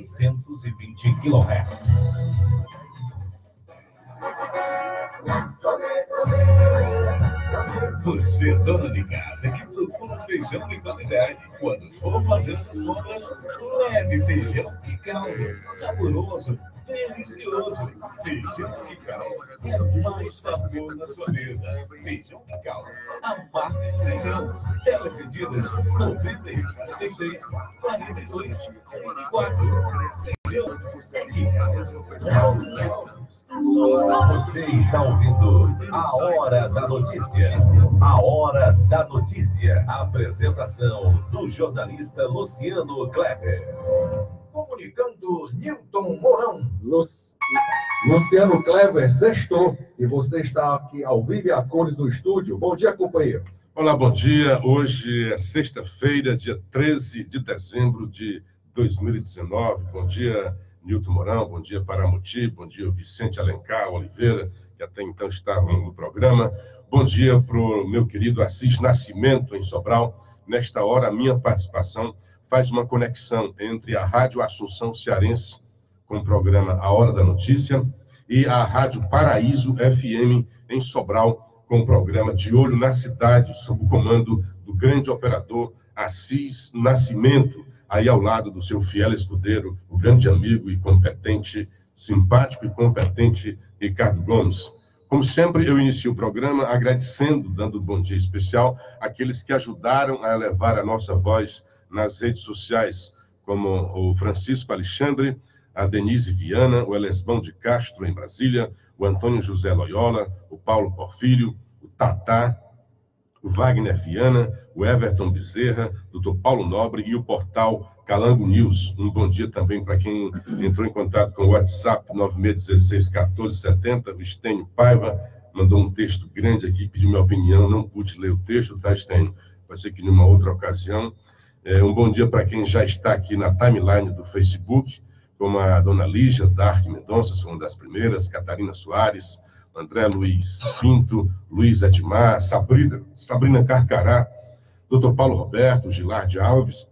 620 kHz. Você, dona de casa, que procura feijão de qualidade. Quando for fazer suas compras, leve feijão de caldo, saboroso, delicioso. Feijão de caldo, o mais sabor na sua mesa. Feijão de caldo, a marca de feijão. Telepedidas 91 76 42 44. Você está ouvindo A Hora da Notícia. A Hora da Notícia. A apresentação do jornalista Luciano Kleber. Comunicando Nilton Mourão. Luciano Kleber, sextou. E você está aqui ao vivo e a cores no estúdio. Bom dia, companheiro. Olá, bom dia. Hoje é sexta-feira, dia 13 de dezembro de 2019. Bom dia, Nilton Mourão. Bom dia, Paramuti. Bom dia, Vicente Alencar Oliveira, que até então estavam no programa. Bom dia para o meu querido Assis Nascimento, em Sobral. Nesta hora, a minha participação faz uma conexão entre a Rádio Assunção Cearense, com o programa A Hora da Notícia, e a Rádio Paraíso FM, em Sobral, com o programa De Olho na Cidade, sob o comando do grande operador Assis Nascimento, aí ao lado do seu fiel escudeiro, o grande amigo e competente, simpático e competente Ricardo Gomes. Como sempre, eu inicio o programa agradecendo, dando um bom dia especial àqueles que ajudaram a elevar a nossa voz nas redes sociais, como o Francisco Alexandre, a Denise Viana, o Elesbão de Castro, em Brasília, o Antônio José Loyola, o Paulo Porfírio, o Tatá, o Wagner Viana, o Everton Bezerra, o Dr. Paulo Nobre e o portal Calango News. Um bom dia também para quem entrou em contato com o WhatsApp 96161470, o Estênio Paiva, mandou um texto grande aqui, pediu minha opinião, não pude ler o texto, tá, Estênio? Pode ser que numa outra ocasião. Um bom dia para quem já está aqui na timeline do Facebook, como a dona Lígia Dark Mendonça, uma das primeiras, Catarina Soares, André Luiz Pinto, Luiz Edmar, Sabrina Carcará, Dr. Paulo Roberto, Gilardi Alves,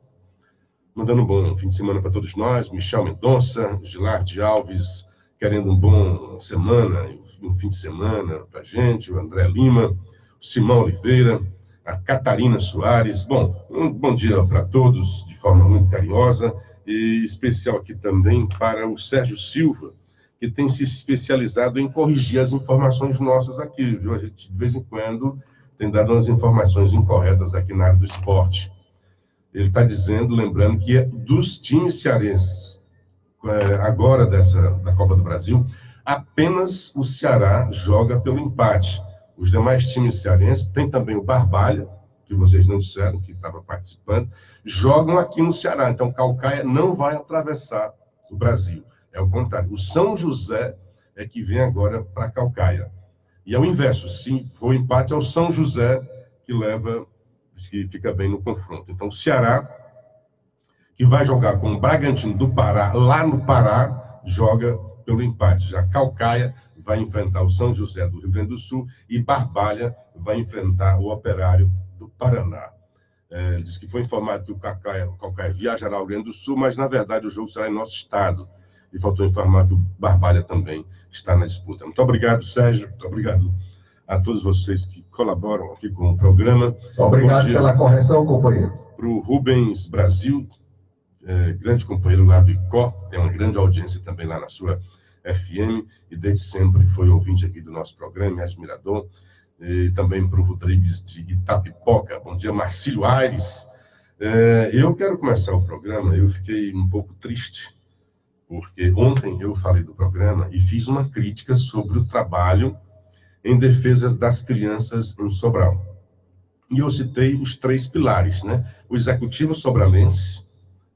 mandando um bom fim de semana para todos nós, Michel Mendonça, Gilardi Alves, querendo um bom semana, um fim de semana para a gente, o André Lima, o Simão Oliveira, a Catarina Soares. Bom, um bom dia para todos, de forma muito carinhosa, e especial aqui também para o Sérgio Silva, que tem se especializado em corrigir as informações nossas aqui, viu? A gente, de vez em quando, tem dado umas informações incorretas aqui na área do esporte. Ele está dizendo, lembrando, que dos times cearenses, agora da Copa do Brasil, apenas o Ceará joga pelo empate. Os demais times cearenses, tem também o Barbalha, que vocês não disseram, que estava participando, jogam aqui no Ceará. Então, Caucaia não vai atravessar o Brasil. É o contrário. O São José é que vem agora para Caucaia. E é o inverso. Se for empate, é o São José que fica bem no confronto. Então, o Ceará, que vai jogar com o Bragantino do Pará, lá no Pará, joga pelo empate. Já Caucaia vai enfrentar o São José do Rio Grande do Sul e Barbalha vai enfrentar o Operário do Paraná. Diz que foi informado que o Caucaia viajará ao Rio Grande do Sul, mas, na verdade, o jogo será em nosso estado. E faltou informar que o Barbalha também está na disputa. Muito obrigado, Sérgio. Muito obrigado a todos vocês que colaboram aqui com o programa. Obrigado pela correção, companheiro. Para o Rubens Brasil, grande companheiro lá do ICO, tem uma grande audiência também lá na sua FM, e desde sempre foi ouvinte aqui do nosso programa, admirador. E também para o Rodrigues de Itapipoca. Bom dia, Marcílio Aires. Eu quero começar o programa, eu fiquei um pouco triste, porque ontem eu falei do programa e fiz uma crítica sobre o trabalho em defesa das crianças em Sobral. E eu citei os 3 pilares, né? O executivo sobralense,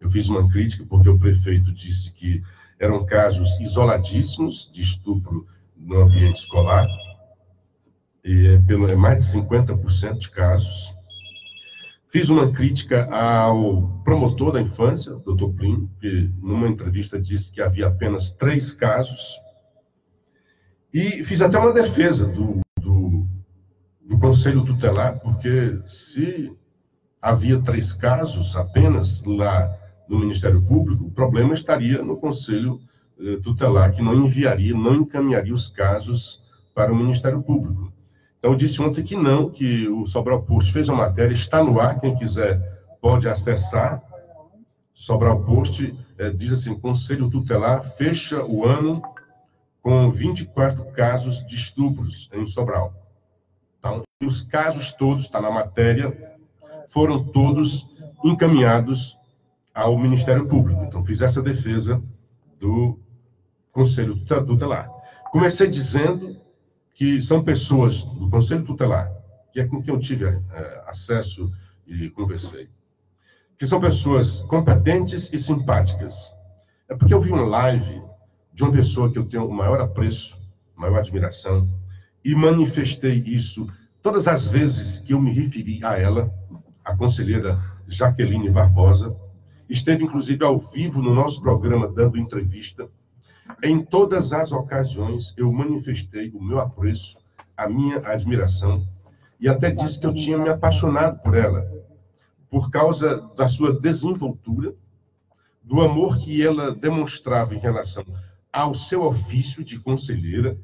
eu fiz uma crítica porque o prefeito disse que eram casos isoladíssimos de estupro no ambiente escolar, e é mais de 50% de casos. Fiz uma crítica ao promotor da infância, Dr. Plínio, que numa entrevista disse que havia apenas 3 casos. E fiz até uma defesa do Conselho Tutelar, porque se havia 3 casos apenas lá no Ministério Público, o problema estaria no Conselho Tutelar, que não enviaria, não encaminharia os casos para o Ministério Público. Então, eu disse ontem que não, que o Sobral Post fez a matéria, está no ar, quem quiser pode acessar. Sobral Post diz assim: Conselho Tutelar fecha o ano com 24 casos de estupros em Sobral. Então, os casos todos, está na matéria, foram todos encaminhados ao Ministério Público. Então, fiz essa defesa do Conselho Tutelar. Comecei dizendo que são pessoas do Conselho Tutelar, que é com quem eu tive acesso e conversei, que são pessoas competentes e simpáticas. É porque eu vi uma live de uma pessoa que eu tenho o maior apreço, maior admiração, e manifestei isso todas as vezes que eu me referi a ela, a conselheira Jaqueline Barbosa. Esteve, inclusive, ao vivo no nosso programa, dando entrevista. Em todas as ocasiões, eu manifestei o meu apreço, a minha admiração, e até disse que eu tinha me apaixonado por ela, por causa da sua desenvoltura, do amor que ela demonstrava em relação ao seu ofício de conselheira,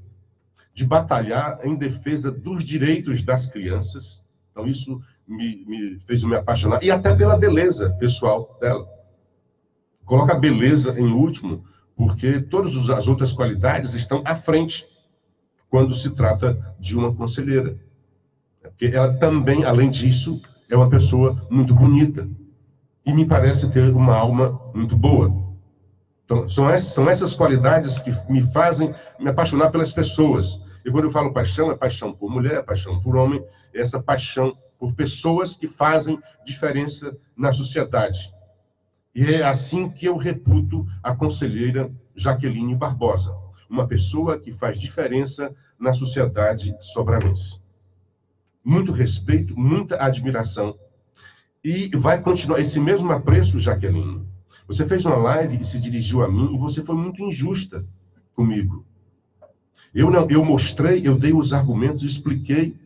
de batalhar em defesa dos direitos das crianças. Então, isso me fez me apaixonar, e até pela beleza pessoal dela. Coloca a beleza em último, porque todas as outras qualidades estão à frente quando se trata de uma conselheira. Porque ela também, além disso, é uma pessoa muito bonita e me parece ter uma alma muito boa. Então, são essas qualidades que me fazem me apaixonar pelas pessoas. E quando eu falo paixão, é paixão por mulher, é paixão por homem, é essa paixão por pessoas que fazem diferença na sociedade. E é assim que eu reputo a conselheira Jaqueline Barbosa, uma pessoa que faz diferença na sociedade sobralense. Muito respeito, muita admiração. E vai continuar esse mesmo apreço, Jaqueline. Você fez uma live e se dirigiu a mim e você foi muito injusta comigo. Eu mostrei, eu dei os argumentos, expliquei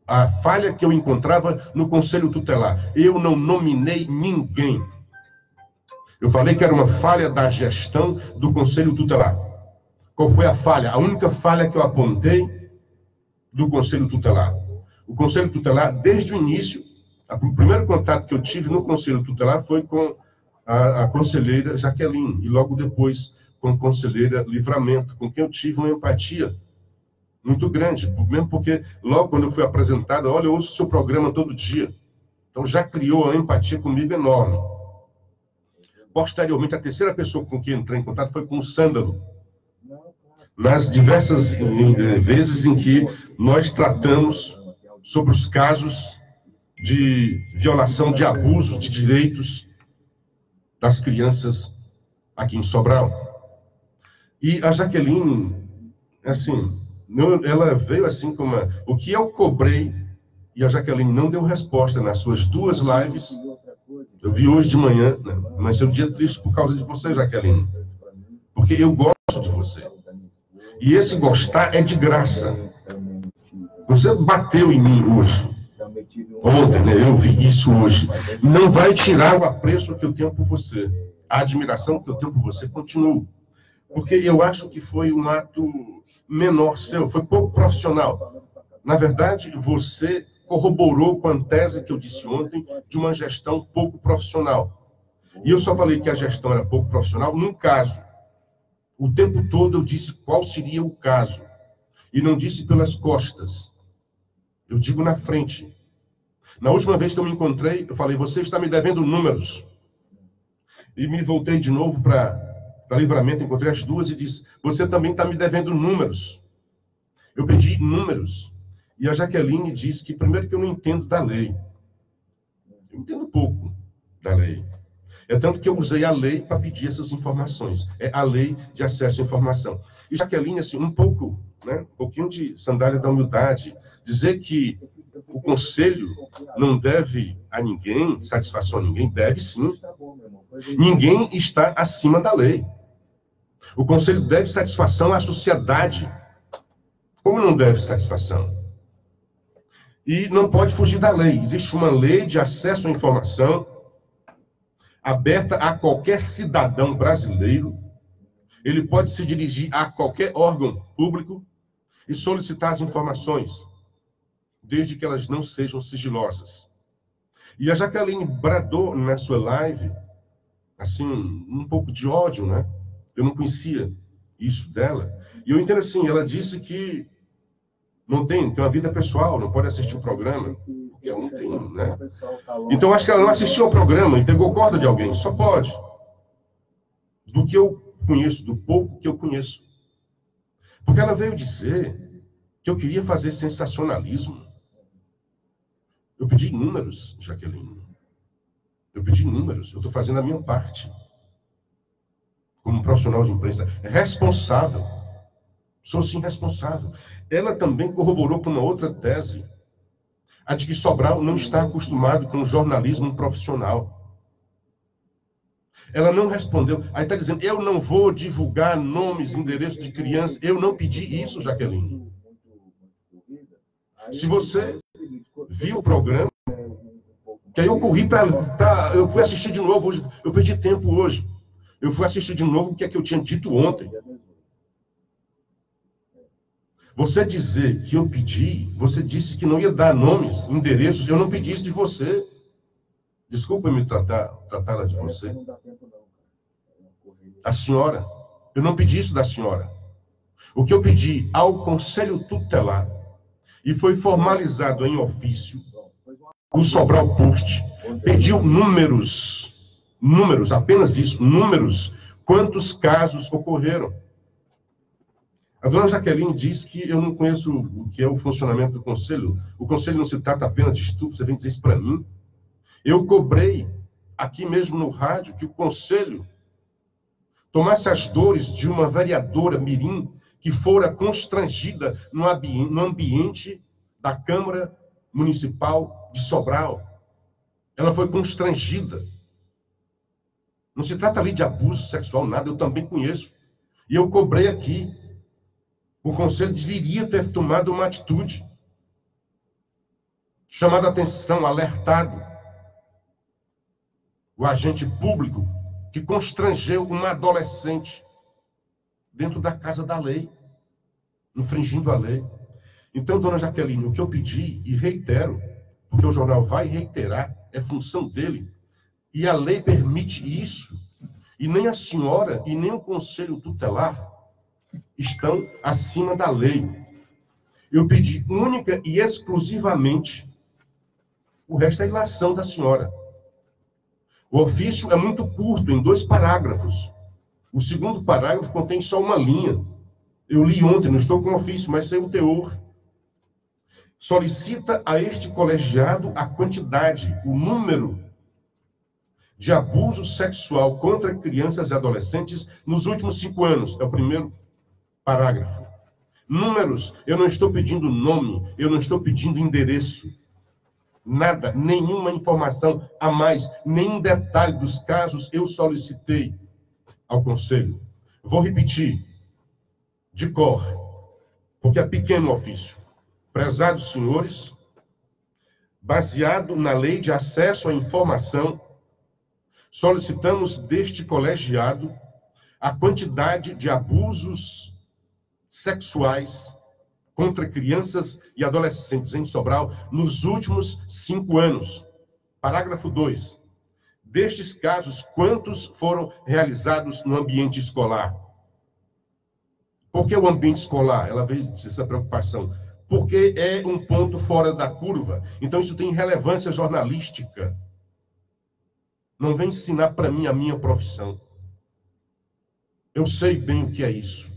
a falha que eu encontrava no Conselho Tutelar. Eu não nominei ninguém. Eu falei que era uma falha da gestão do Conselho Tutelar. Qual foi a falha? A única falha que eu apontei do Conselho Tutelar. O Conselho Tutelar, desde o início, o primeiro contato que eu tive no Conselho Tutelar foi com a conselheira Jaqueline, e logo depois com a conselheira Livramento, com quem eu tive uma empatia muito grande, mesmo porque logo quando eu fui apresentada, olha, eu ouço o seu programa todo dia. Então já criou uma empatia comigo enorme. Posteriormente, a terceira pessoa com quem entrei em contato foi com o Sândalo, nas diversas vezes em que nós tratamos sobre os casos de violação, de abuso de direitos das crianças aqui em Sobral. E a Jaqueline, assim, ela veio assim como o que eu cobrei, e a Jaqueline não deu resposta nas suas 2 lives. Eu vi hoje de manhã, né? Mas é um dia triste por causa de você, Jaqueline. Porque eu gosto de você. E esse gostar é de graça. Você bateu em mim hoje. Ontem, né? Eu vi isso hoje. Não vai tirar o apreço que eu tenho por você. A admiração que eu tenho por você continua. Porque eu acho que foi um ato menor seu. Foi pouco profissional. Na verdade, você corroborou com a tese que eu disse ontem de uma gestão pouco profissional. E eu só falei que a gestão era pouco profissional num caso. O tempo todo eu disse qual seria o caso. E não disse pelas costas. Eu digo na frente. Na última vez que eu me encontrei, eu falei, você está me devendo números. E me voltei de novo para Livramento, encontrei as 2 e disse, você também está me devendo números. Eu pedi números. E a Jaqueline disse que, primeiro, que eu não entendo da lei. Eu entendo pouco da lei. É tanto que eu usei a lei para pedir essas informações. É a lei de acesso à informação. E Jaqueline, assim, um pouquinho de sandália da humildade, dizer que o conselho não deve a ninguém, satisfação a ninguém, deve sim. Ninguém está acima da lei. O conselho deve satisfação à sociedade. Como não deve satisfação? E não pode fugir da lei. Existe uma lei de acesso à informação. aberta a qualquer cidadão brasileiro. Ele pode se dirigir a qualquer órgão público e solicitar as informações, desde que elas não sejam sigilosas. E a Jaqueline bradou na sua live, assim, um pouco de ódio, né? Eu não conhecia isso dela. E eu entendo assim, ela disse que não tem uma vida pessoal, não pode assistir o programa, porque ela não tem, né? Então, acho que ela não assistiu ao programa e pegou corda de alguém, só pode. Do que eu conheço, do pouco que eu conheço. Porque ela veio dizer que eu queria fazer sensacionalismo. Eu pedi números, Jaqueline. Eu pedi números. Eu estou fazendo a minha parte. Como profissional de imprensa. Responsável. Sou sim responsável. Ela também corroborou com uma outra tese. A de que Sobral não está acostumado com o jornalismo profissional. Ela não respondeu. Aí está dizendo, eu não vou divulgar nomes, endereços de crianças. Eu não pedi isso, Jaqueline. Se você viu o programa, que aí eu corri para... Eu fui assistir de novo hoje. Eu perdi tempo hoje. Eu fui assistir de novo o que é que eu tinha dito ontem. Você dizer que eu pedi, você disse que não ia dar nomes, endereços. Eu não pedi isso de você. Desculpa me tratá-la de você. A senhora, eu não pedi isso da senhora. O que eu pedi ao Conselho Tutelar, e foi formalizado em ofício, o Sobral Post pediu números, apenas isso, números, quantos casos ocorreram. A dona Jaqueline diz que eu não conheço o que é o funcionamento do Conselho. O Conselho não se trata apenas de estupro, você vem dizer isso para mim. Eu cobrei, aqui mesmo no rádio, que o Conselho tomasse as dores de uma vereadora mirim que fora constrangida no ambiente da Câmara Municipal de Sobral. Ela foi constrangida. Não se trata ali de abuso sexual, nada, eu também conheço. E eu cobrei aqui. O Conselho deveria ter tomado uma atitude. Chamado a atenção, alertado o agente público que constrangeu uma adolescente dentro da casa da lei, infringindo a lei. Então, dona Jaqueline, o que eu pedi, e reitero, porque o jornal vai reiterar, é função dele, e a lei permite isso, e nem a senhora e nem o Conselho Tutelar estão acima da lei. Eu pedi única e exclusivamente, o resto é ilação da senhora. O ofício é muito curto, em 2 parágrafos. O segundo parágrafo contém só uma linha. Eu li ontem, não estou com o ofício, mas sei o teor. Solicita a este colegiado a quantidade, o número de abuso sexual contra crianças e adolescentes nos últimos 5 anos. É o primeiro parágrafo. Números, eu não estou pedindo nome, eu não estou pedindo endereço. Nada, nenhuma informação a mais, nenhum detalhe dos casos eu solicitei ao Conselho. Vou repetir, de cor, porque é pequeno o ofício. Prezados senhores, baseado na Lei de Acesso à Informação, solicitamos deste colegiado a quantidade de abusos sexuais contra crianças e adolescentes em Sobral nos últimos 5 anos. Parágrafo 2. Destes casos, quantos foram realizados no ambiente escolar? Por que o ambiente escolar? Ela veio essa preocupação. Porque é um ponto fora da curva. Então, isso tem relevância jornalística. Não vem ensinar para mim a minha profissão. Eu sei bem o que é isso.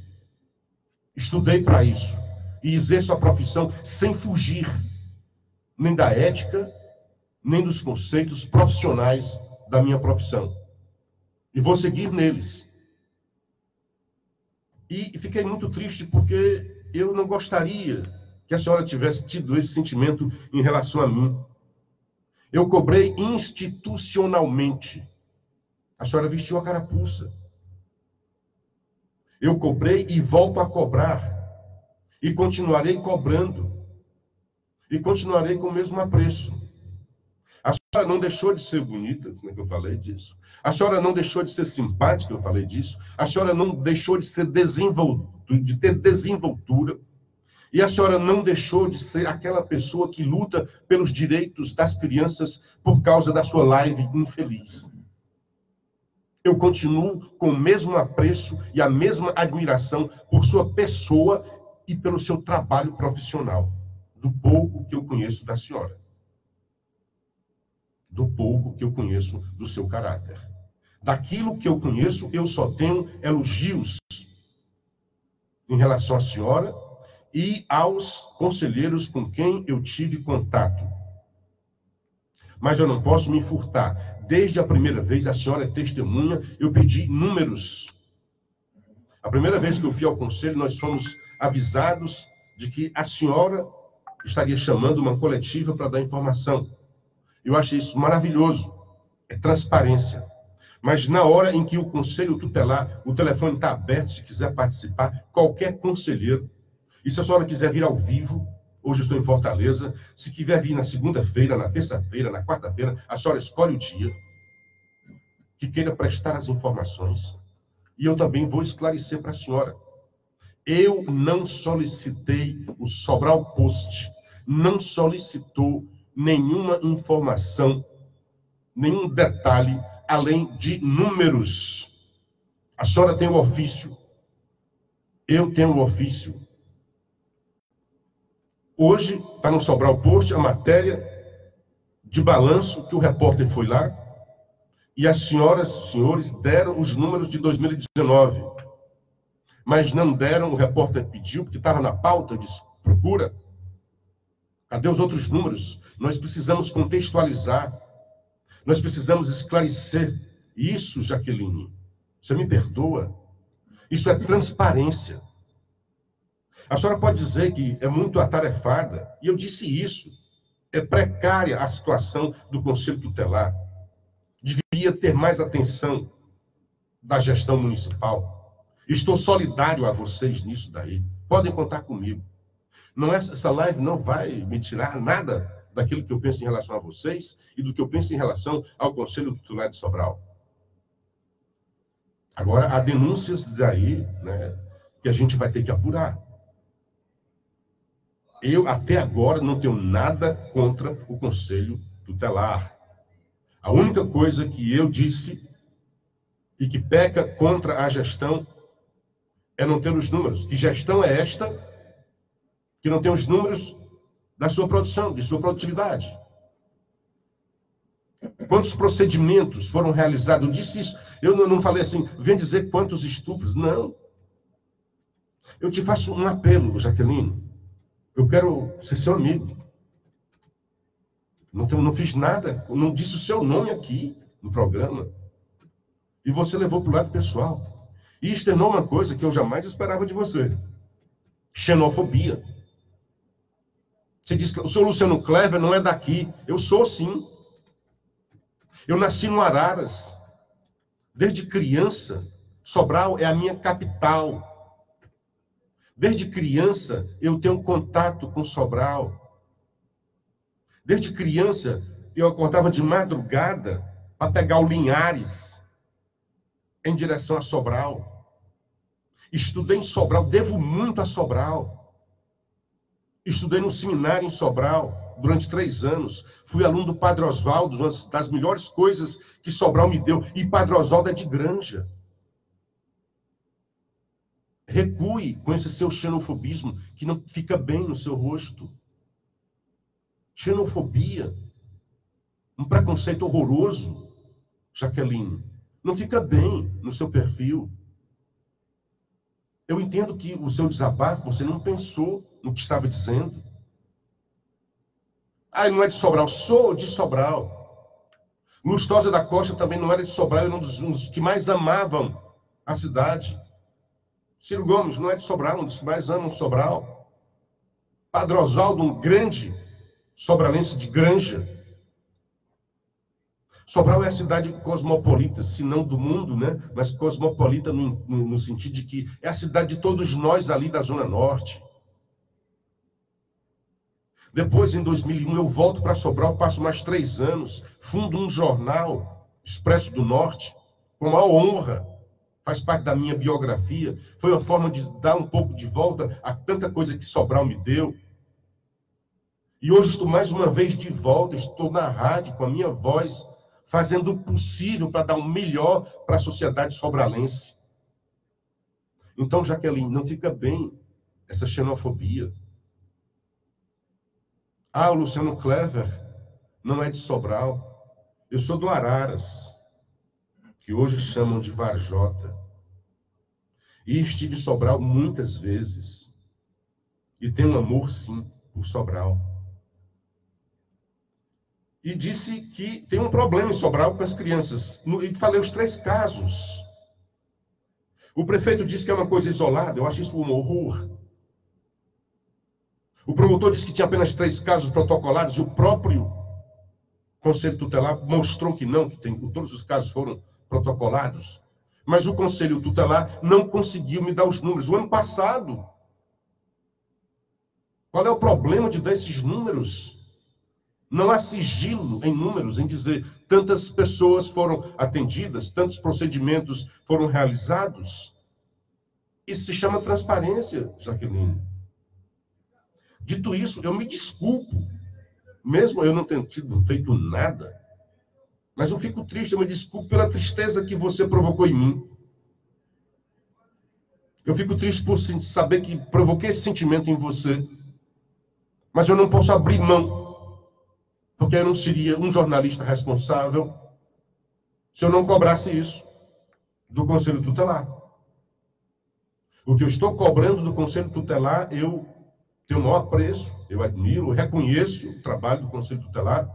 Estudei para isso. E exerço a profissão sem fugir nem da ética, nem dos conceitos profissionais da minha profissão. E vou seguir neles. E fiquei muito triste porque eu não gostaria que a senhora tivesse tido esse sentimento em relação a mim. Eu cobrei institucionalmente. A senhora vestiu a carapuça. Eu cobrei e volto a cobrar. E continuarei cobrando. E continuarei com o mesmo apreço. senhora não deixou de ser bonita, como é que eu falei disso? A senhora não deixou de ser simpática, eu falei disso. A senhora não deixou de ser de ter desenvoltura. E a senhora não deixou de ser aquela pessoa que luta pelos direitos das crianças por causa da sua live infeliz. Eu continuo com o mesmo apreço e a mesma admiração por sua pessoa e pelo seu trabalho profissional, do pouco que eu conheço da senhora. Do pouco que eu conheço do seu caráter. Daquilo que eu conheço, eu só tenho elogios em relação à senhora e aos conselheiros com quem eu tive contato. Mas eu não posso me furtar. Desde a primeira vez, a senhora é testemunha, eu pedi números. A primeira vez que eu fui ao conselho, nós fomos avisados de que a senhora estaria chamando uma coletiva para dar informação. Eu achei isso maravilhoso. É transparência. Mas na hora em que o conselho tutelar, o telefone está aberto, se quiser participar, qualquer conselheiro. E se a senhora quiser vir ao vivo, hoje eu estou em Fortaleza, se quiser vir na segunda-feira, na terça-feira, na quarta-feira, a senhora escolhe o dia que queira prestar as informações. E eu também vou esclarecer para a senhora. Eu não solicitei o Sobral Post, não solicitou nenhuma informação, nenhum detalhe, além de números. A senhora tem o ofício, eu tenho o ofício. Hoje, está no Sobral Post, a matéria de balanço que o repórter foi lá e as senhoras e senhores deram os números de 2019. Mas não deram, o repórter pediu, porque estava na pauta, disse, procura. Cadê os outros números? Nós precisamos contextualizar. Nós precisamos esclarecer. Isso, Jaqueline, você me perdoa? Isso é transparência. A senhora pode dizer que é muito atarefada, e eu disse isso. É precária a situação do Conselho Tutelar. Devia ter mais atenção da gestão municipal. Estou solidário a vocês nisso daí. Podem contar comigo. Não, essa live não vai me tirar nada daquilo que eu penso em relação a vocês e do que eu penso em relação ao Conselho Tutelar de Sobral. Agora, há denúncias daí, né, que a gente vai ter que apurar. Eu, até agora, não tenho nada contra o Conselho Tutelar. A única coisa que eu disse e que peca contra a gestão é não ter os números. Que gestão é esta que não tem os números da sua produção, de sua produtividade? Quantos procedimentos foram realizados? Eu disse isso. Eu não falei assim, vem dizer quantos estupros. Não. Eu te faço um apelo, Jaqueline. Eu quero ser seu amigo. Não fiz nada, não disse o seu nome aqui no programa. E você levou para o lado pessoal. E externou uma coisa que eu jamais esperava de você. Xenofobia. Você diz que o senhor Luciano Clever não é daqui. Eu sou, sim. Eu nasci no Araras. Desde criança, Sobral é a minha capital. Desde criança, eu tenho contato com Sobral. Desde criança, eu acordava de madrugada para pegar o Linhares em direção a Sobral. Estudei em Sobral, devo muito a Sobral. Estudei no seminário em Sobral durante 3 anos. Fui aluno do Padre Oswaldo, uma das melhores coisas que Sobral me deu. E Padre Oswaldo é de Granja. Recue com esse seu xenofobismo, que não fica bem no seu rosto. Xenofobia, um preconceito horroroso, Jaqueline, não fica bem no seu perfil. Eu entendo que o seu desabafo, você não pensou no que estava dizendo. Ah, não é de Sobral. Sou de Sobral. Lustosa da Costa também não era de Sobral, era um dos que mais amavam a cidade. Ciro Gomes não é de Sobral, um dos que mais amam Sobral. Padre Oswaldo, um grande sobralense de Granja. Sobral é a cidade cosmopolita, se não do mundo, né? Mas cosmopolita no sentido de que é a cidade de todos nós ali da Zona Norte. Depois, em 2001, eu volto para Sobral, passo mais 3 anos, fundo um jornal, Expresso do Norte, com a maior honra. Faz parte da minha biografia. Foi uma forma de dar um pouco de volta a tanta coisa que Sobral me deu. E hoje estou mais uma vez de volta, estou na rádio com a minha voz, fazendo o possível para dar o melhor para a sociedade sobralense. Então, Jaqueline, não fica bem essa xenofobia. Ah, o Luciano Clever não é de Sobral. Eu sou do Araras, que hoje chamam de Varjota. E estive em Sobral muitas vezes. E tenho um amor, sim, por Sobral. E disse que tem um problema em Sobral com as crianças. E falei os 3 casos. O prefeito disse que é uma coisa isolada. Eu acho isso um horror. O promotor disse que tinha apenas 3 casos protocolados. E o próprio Conselho Tutelar mostrou que não, que todos os casos foram protocolados. Mas o Conselho Tutelar não conseguiu me dar os números. O ano passado. Qual é o problema de dar esses números? Não há sigilo em números, em dizer tantas pessoas foram atendidas, tantos procedimentos foram realizados. Isso se chama transparência, Jaqueline. Dito isso, eu me desculpo, mesmo eu não tendo feito nada, mas eu fico triste, eu me desculpo pela tristeza que você provocou em mim. Eu fico triste por saber que provoquei esse sentimento em você, mas eu não posso abrir mão. Porque eu não seria um jornalista responsável se eu não cobrasse isso do Conselho Tutelar. O que eu estou cobrando do Conselho Tutelar, eu tenho o maior apreço, eu admiro, eu reconheço o trabalho do Conselho Tutelar.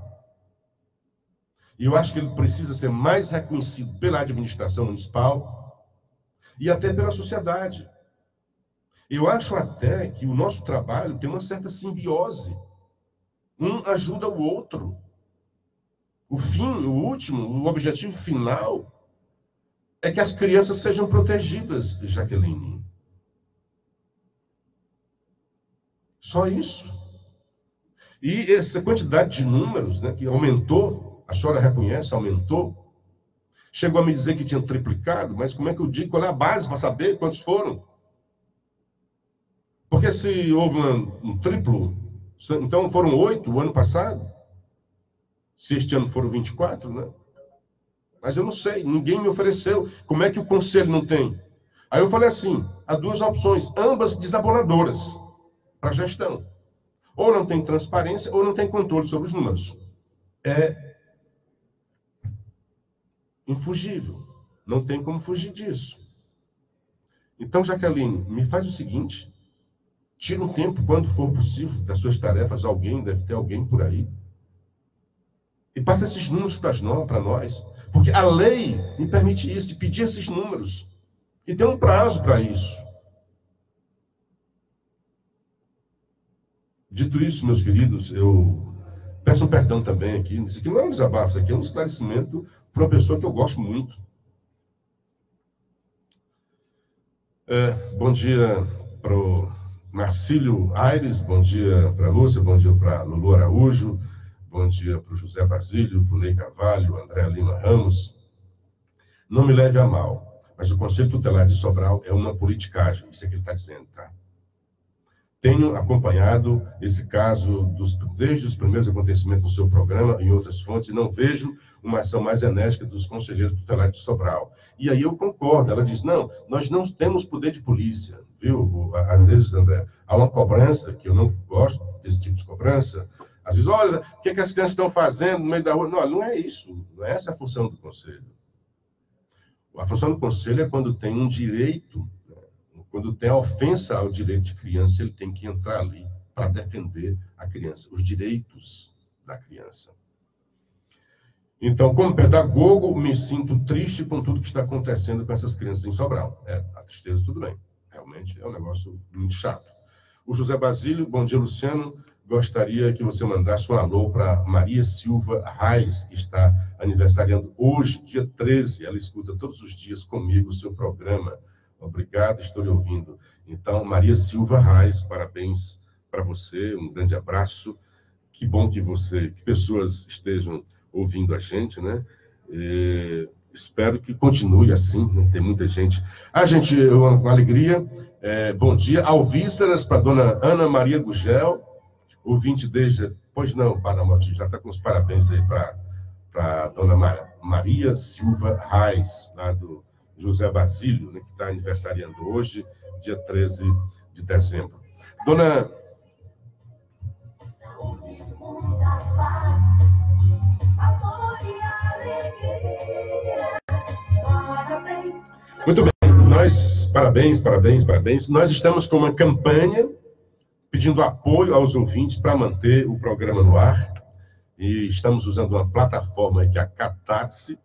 E eu acho que ele precisa ser mais reconhecido pela administração municipal e até pela sociedade. Eu acho até que o nosso trabalho tem uma certa simbiose. Um ajuda o outro. O fim, o último, o objetivo final é que as crianças sejam protegidas, Jaqueline. Só isso. E essa quantidade de números, né, que aumentou, a senhora reconhece, aumentou. Chegou a me dizer que tinha triplicado, mas como é que eu digo? Qual é a base para saber quantos foram? Porque se houve um triplo, então foram 8 o ano passado. Se este ano foram 24, né? Mas eu não sei, ninguém me ofereceu. Como é que o conselho não tem? Aí eu falei assim, há 2 opções, ambas desabonadoras para a gestão. Ou não tem transparência, ou não tem controle sobre os números. É infugível. Não tem como fugir disso. Então, Jaqueline, me faz o seguinte, tira um tempo, quando for possível, das suas tarefas, deve ter alguém por aí, e passa esses números para nós, porque a lei me permite isso, de pedir esses números, e tem um prazo para isso. Dito isso, meus queridos, eu peço um perdão também aqui, isso aqui não é um desabafo, isso aqui é um esclarecimento para uma pessoa que eu gosto muito. Bom dia para o Marcílio Aires, bom dia para a Lúcia, bom dia para a Lulu Araújo, bom dia para o José Basílio, para o Ney Carvalho, André Lima Ramos. Não me leve a mal, mas o Conselho Tutelar de Sobral é uma politicagem, isso é que ele está dizendo, tá? Tenho acompanhado esse caso desde os primeiros acontecimentos do seu programa, em outras fontes, e não vejo uma ação mais enérgica dos conselheiros tutelares de Sobral. E aí eu concordo, ela diz, não, nós não temos poder de polícia, viu? Às vezes, André, há uma cobrança, que eu não gosto desse tipo de cobrança. Às vezes, olha, o que as crianças estão fazendo no meio da rua? Não, não é isso, não é essa a função do conselho. A função do conselho é quando tem um direito, quando tem a ofensa ao direito de criança, ele tem que entrar ali para defender a criança, os direitos da criança. Então, como pedagogo, me sinto triste com tudo que está acontecendo com essas crianças em Sobral. A tristeza, tudo bem. Realmente é um negócio muito chato. O José Basílio, bom dia, Luciano. Gostaria que você mandasse um alô para Maria Silva Reis, que está aniversariando hoje, dia 13. Ela escuta todos os dias comigo o seu programa. Obrigado, estou lhe ouvindo. Então, Maria Silva Reis, parabéns para você, um grande abraço. que bom que pessoas estejam ouvindo a gente, né? Espero que continue assim, né? Tem muita gente. Gente, uma alegria. Bom dia. Alvíceras para dona Ana Maria Gugel, ouvinte desde... Pois não, Paramote, já está com os parabéns aí para dona Maria Silva Reis, lá do José Basílio, né, que está aniversariando hoje, dia 13 de dezembro. Dona... Muito bem, parabéns. Nós estamos com uma campanha pedindo apoio aos ouvintes para manter o programa no ar. E estamos usando uma plataforma que é a Catarse.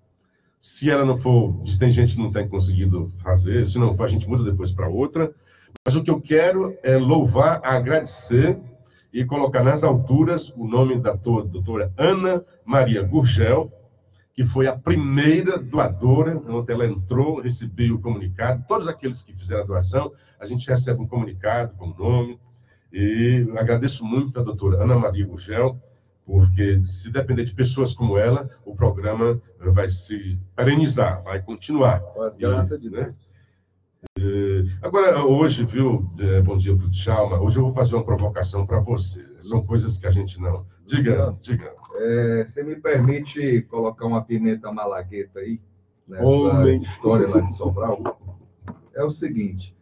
Se ela não for, tem gente que não tem conseguido fazer, se não for, a gente muda depois para outra. Mas o que eu quero é louvar, agradecer e colocar nas alturas o nome da doutora Ana Maria Gurgel, que foi a primeira doadora, onde ela entrou, recebeu o comunicado. Todos aqueles que fizeram a doação, a gente recebe um comunicado com o nome. E agradeço muito a doutora Ana Maria Gurgel, porque se depender de pessoas como ela, o programa vai se perenizar, vai continuar. Graças a Deus. Agora, hoje, viu, bom dia para o Djalma, hoje eu vou fazer uma provocação para você. São coisas que a gente não... Diga. Você me permite colocar uma pimenta malagueta aí, nessa história lá de Sobral? É o seguinte,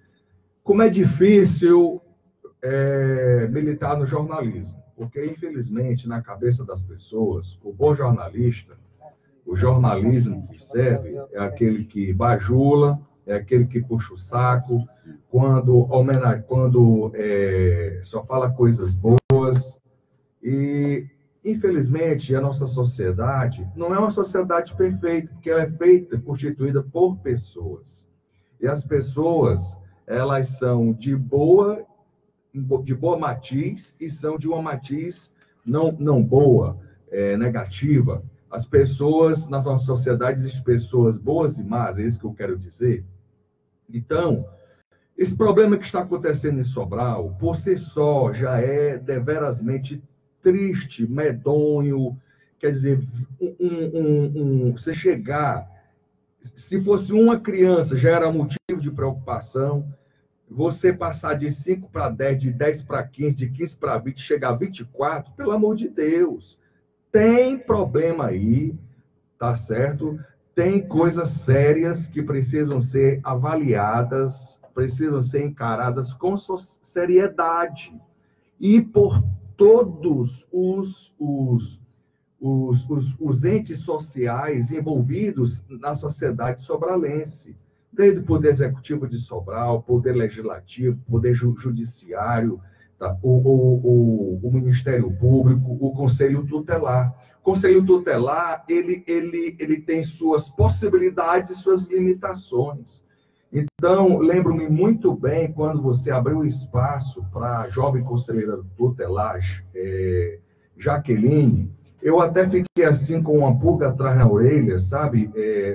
como é difícil militar no jornalismo, porque, infelizmente, na cabeça das pessoas, o bom jornalista, o jornalismo que serve é aquele que bajula, é aquele que puxa o saco, quando só fala coisas boas. E, infelizmente, a nossa sociedade não é uma sociedade perfeita, porque ela é constituída por pessoas. E as pessoas, elas são de boa matiz e são de uma matiz não boa, negativa. As pessoas, na nossa sociedade, existem pessoas boas e más, é isso que eu quero dizer. Então, esse problema que está acontecendo em Sobral, por si só, já é deverasmente triste, medonho. Quer dizer, você chegar... Se fosse uma criança, já era motivo de preocupação. Você passar de 5 para 10, de 10 para 15, de 15 para 20, chegar a 24, pelo amor de Deus. Tem problema aí, tá certo? Tem coisas sérias que precisam ser avaliadas, precisam ser encaradas com seriedade. E por todos os entes sociais envolvidos na sociedade sobralense. Desde o Poder Executivo de Sobral, Poder Legislativo, Poder Judiciário, tá? o Ministério Público, o Conselho Tutelar. O Conselho Tutelar, ele tem suas possibilidades e suas limitações. Então, lembro-me muito bem quando você abriu espaço para a jovem conselheira tutelar, Jaqueline. Eu até fiquei assim com uma pulga atrás na orelha, sabe,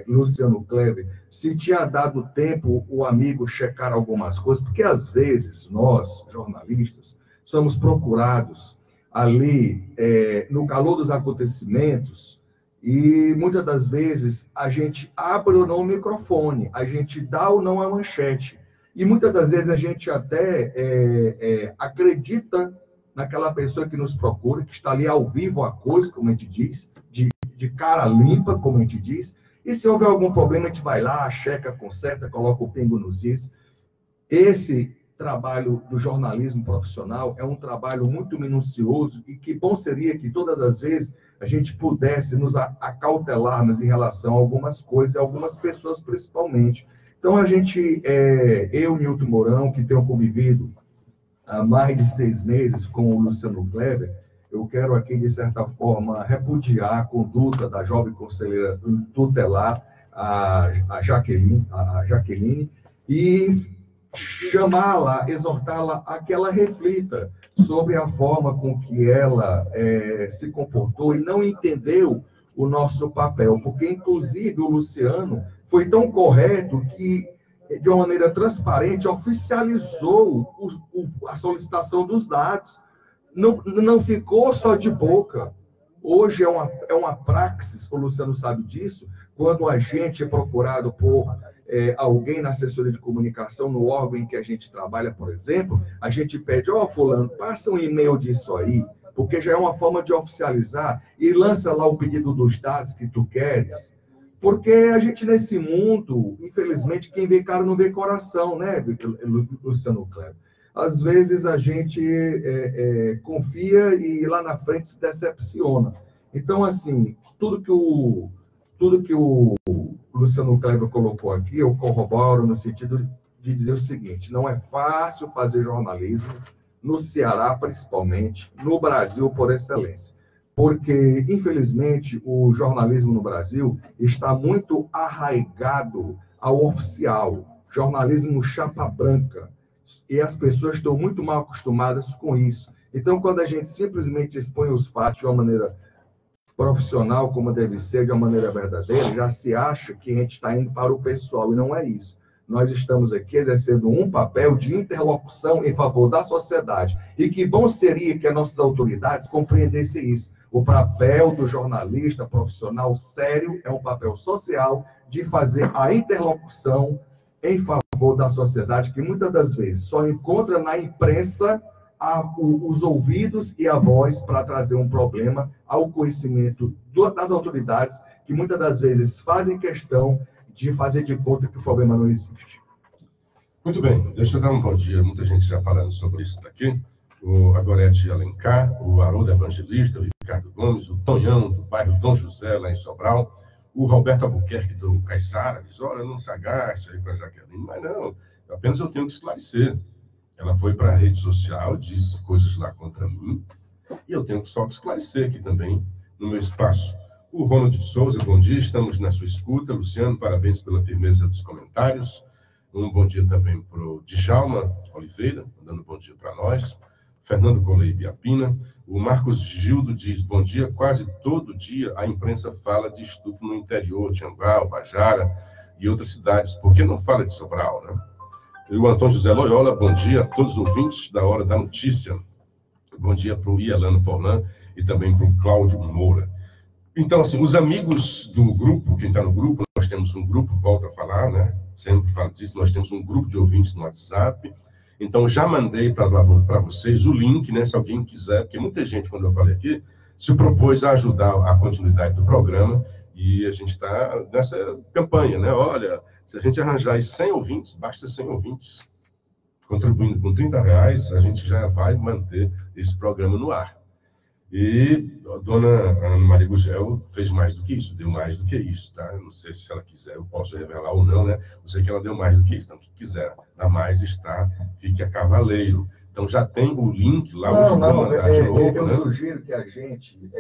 Luciano Kleber, se tinha dado tempo o amigo checar algumas coisas, porque às vezes nós, jornalistas, somos procurados ali no calor dos acontecimentos e muitas das vezes a gente abre ou não o microfone, a gente dá ou não a manchete e muitas das vezes a gente até acredita naquela pessoa que nos procura, que está ali ao vivo a coisa, como a gente diz, de cara limpa, como a gente diz, e se houver algum problema, a gente vai lá, checa, conserta, coloca o pingo nos is. Esse trabalho do jornalismo profissional é um trabalho muito minucioso e que bom seria que todas as vezes a gente pudesse nos acautelarmos em relação a algumas coisas, algumas pessoas principalmente. Então, a gente, eu, Nilton Mourão, que tenho convivido há mais de 6 meses com o Luciano Kleber, eu quero aqui, de certa forma, repudiar a conduta da jovem conselheira tutelar, a Jaqueline, e chamá-la, exortá-la a que ela reflita sobre a forma com que ela se comportou e não entendeu o nosso papel, porque, inclusive, o Luciano foi tão correto que, de uma maneira transparente, oficializou a solicitação dos dados. não ficou só de boca. Hoje é uma praxis, o Luciano sabe disso, quando a gente é procurado por alguém na assessoria de comunicação, no órgão em que a gente trabalha, por exemplo, a gente pede, fulano, passa um e-mail disso aí, porque já é uma forma de oficializar, e lança lá o pedido dos dados que tu queres. Porque a gente, nesse mundo, infelizmente, quem vê cara não vê coração, né, Luciano Kleber? Às vezes a gente confia e lá na frente se decepciona. Então, assim, tudo que o Luciano Kleber colocou aqui, eu corroboro no sentido de dizer o seguinte: não é fácil fazer jornalismo no Ceará, principalmente, no Brasil por excelência. Porque, infelizmente, o jornalismo no Brasil está muito arraigado ao oficial, jornalismo chapa branca, e as pessoas estão muito mal acostumadas com isso. Então, quando a gente simplesmente expõe os fatos de uma maneira profissional, como deve ser, de uma maneira verdadeira, já se acha que a gente está indo para o pessoal, e não é isso. Nós estamos aqui exercendo um papel de interlocução em favor da sociedade. E que bom seria que as nossas autoridades compreendessem isso. O papel do jornalista profissional sério é um papel social de fazer a interlocução em favor da sociedade, que muitas das vezes só encontra na imprensa os ouvidos e a voz para trazer um problema ao conhecimento das autoridades, que muitas das vezes fazem questão de fazer de conta que o problema não existe. Muito bem, deixa eu dar um bom dia. Muita gente já falando sobre isso daqui. A Gorete Alencar, o Haroldo Evangelista, o Ricardo Gomes, o Tonhão, do bairro Dom José, lá em Sobral, o Roberto Albuquerque, do Caiçara, diz, olha, não se agaste aí com a Jaqueline. Mas não, apenas eu tenho que esclarecer. Ela foi para a rede social, disse coisas lá contra mim, e eu tenho só que esclarecer aqui também, no meu espaço. O Ronald de Souza, bom dia, estamos na sua escuta. Luciano, parabéns pela firmeza dos comentários. Um bom dia também para o Djalma Oliveira, dando bom dia para nós. Fernando Colei Biapina. O Marcos Gildo diz, bom dia, quase todo dia a imprensa fala de estupro no interior, Tianguá, Bajara e outras cidades. Por que não fala de Sobral, né? E o Antônio José Loyola, bom dia a todos os ouvintes da Hora da Notícia. Bom dia para o Ielano Forlan e também para o Cláudio Moura. Então, assim, os amigos do grupo, quem está no grupo, nós temos um grupo, volto a falar, né? Sempre falo disso, nós temos um grupo de ouvintes no WhatsApp. Então, já mandei para vocês o link, né? Se alguém quiser, porque muita gente, quando eu falei aqui, se propôs a ajudar a continuidade do programa e a gente está nessa campanha, né? Olha, se a gente arranjar 100 ouvintes, basta 100 ouvintes, contribuindo com R$30, a gente já vai manter esse programa no ar. E a dona Ana Maria Gugel fez mais do que isso, deu mais do que isso, tá? Eu não sei se ela quiser, eu posso revelar ou não, né? Eu sei que ela deu mais do que isso, então, quem quiser dar mais, fique a cavaleiro. Então, já tem o link lá, hoje eu vou mandar de novo, eu né? sugiro que a gente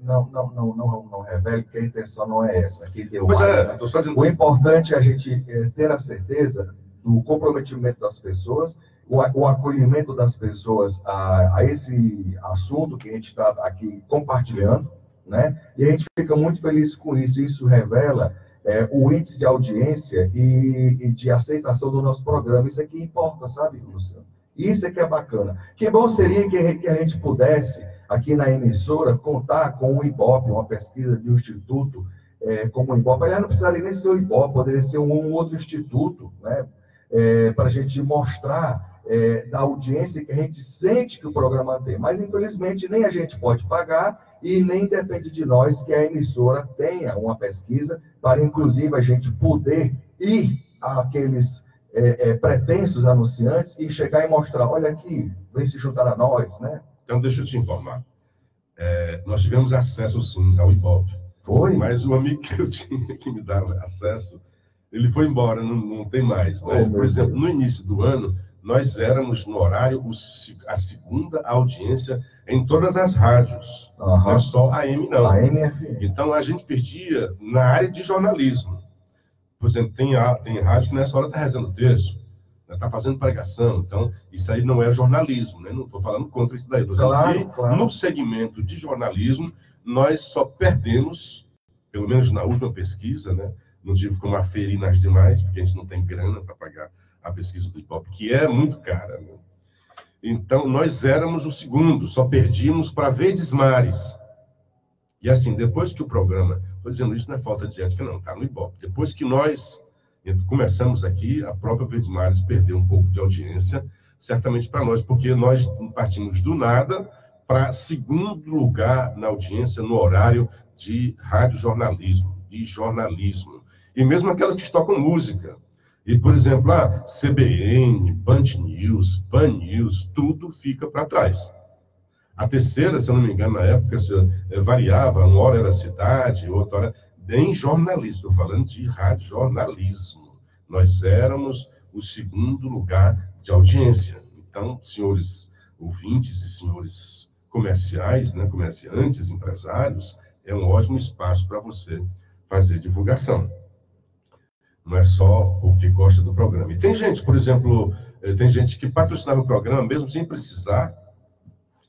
não revele, porque a intenção não é essa. Aqui deu Pois mais, é, né? estou só dizendo... O importante é a gente ter a certeza do comprometimento das pessoas, o acolhimento das pessoas a esse assunto que a gente está aqui compartilhando, né? E a gente fica muito feliz com isso. Isso revela o índice de audiência e de aceitação do nosso programa. Isso aqui importa, sabe, Luciano? Isso é que é bacana. Que bom seria que a gente pudesse, aqui na emissora, contar com o IBOP, uma pesquisa de um instituto como o IBOP. Aliás, não precisaria nem ser o IBOP, poderia ser um outro instituto, né? Para a gente mostrar da audiência que a gente sente que o programa tem. Mas, infelizmente, nem a gente pode pagar e nem depende de nós que a emissora tenha uma pesquisa para, inclusive, a gente poder ir àqueles pretensos anunciantes e chegar e mostrar, olha aqui, vem se juntar a nós, né? Então, deixa eu te informar. Nós tivemos acesso, sim, ao IBOP. Foi? Mas o amigo que eu tinha que me dar acesso, ele foi embora, não tem mais. Mas, por exemplo, no início do ano, nós éramos no horário, a segunda audiência em todas as rádios. Não é só a AM, não. A MFM. Então, a gente perdia na área de jornalismo. Por exemplo, tem rádio que nessa hora está rezando texto, está fazendo pregação. Então, isso aí não é jornalismo, né? Não estou falando contra isso daí. Claro. No segmento de jornalismo, nós só perdemos, pelo menos na última pesquisa, né? Não tive como aferir nas demais, porque a gente não tem grana para pagar a pesquisa do IBOP, que é muito cara, né? Então, nós éramos o segundo, só perdíamos para Verdes Mares. E assim, depois que o programa... Estou dizendo isso não é falta de ética, não, está no Ibope. Depois que nós começamos aqui, a própria Verdes Mares perdeu um pouco de audiência, certamente para nós, porque nós partimos do nada para segundo lugar na audiência, no horário de radiojornalismo, de jornalismo. E mesmo aquelas que tocam música. E, por exemplo, a CBN, Band News, Pan News, tudo fica para trás. A terceira, se eu não me engano, na época, variava, uma hora era cidade, outra hora... Em jornalismo, estou falando de radiojornalismo. Nós éramos o segundo lugar de audiência. Então, senhores ouvintes e senhores comerciais, né, comerciantes, empresários, é um ótimo espaço para você fazer divulgação. Não é só o que gosta do programa. E tem gente, por exemplo, tem gente que patrocinava o programa mesmo sem precisar,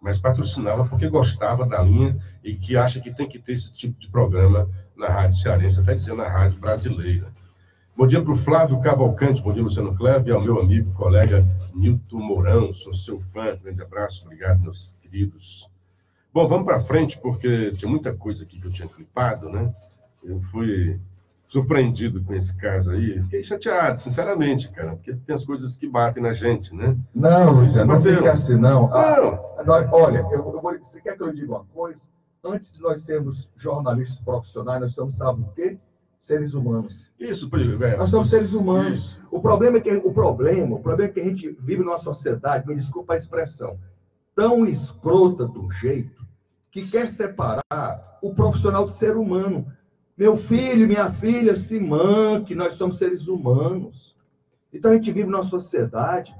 mas patrocinava porque gostava da linha e que acha que tem que ter esse tipo de programa na Rádio Cearense, até dizendo na Rádio Brasileira. Bom dia para o Flávio Cavalcante, bom dia, Luciano Cleber, e ao meu amigo, colega Nilton Mourão, sou seu fã, grande abraço, obrigado, meus queridos. Bom, vamos para frente, porque tinha muita coisa aqui que eu tinha clipado, né? Eu fui surpreendido com esse caso aí, fiquei chateado, sinceramente, cara, porque tem as coisas que batem na gente, né? Não, Luciano, não fica assim, não. Não. Olha, você quer que eu diga uma coisa? Antes de nós sermos jornalistas profissionais, nós somos, sabe o quê? Seres humanos. Isso, nós somos seres humanos. Isso. O problema é que a gente vive numa sociedade, me desculpa a expressão, tão escrota do jeito que quer separar o profissional do ser humano. Meu filho, minha filha, se manque, nós somos seres humanos. Então a gente vive numa sociedade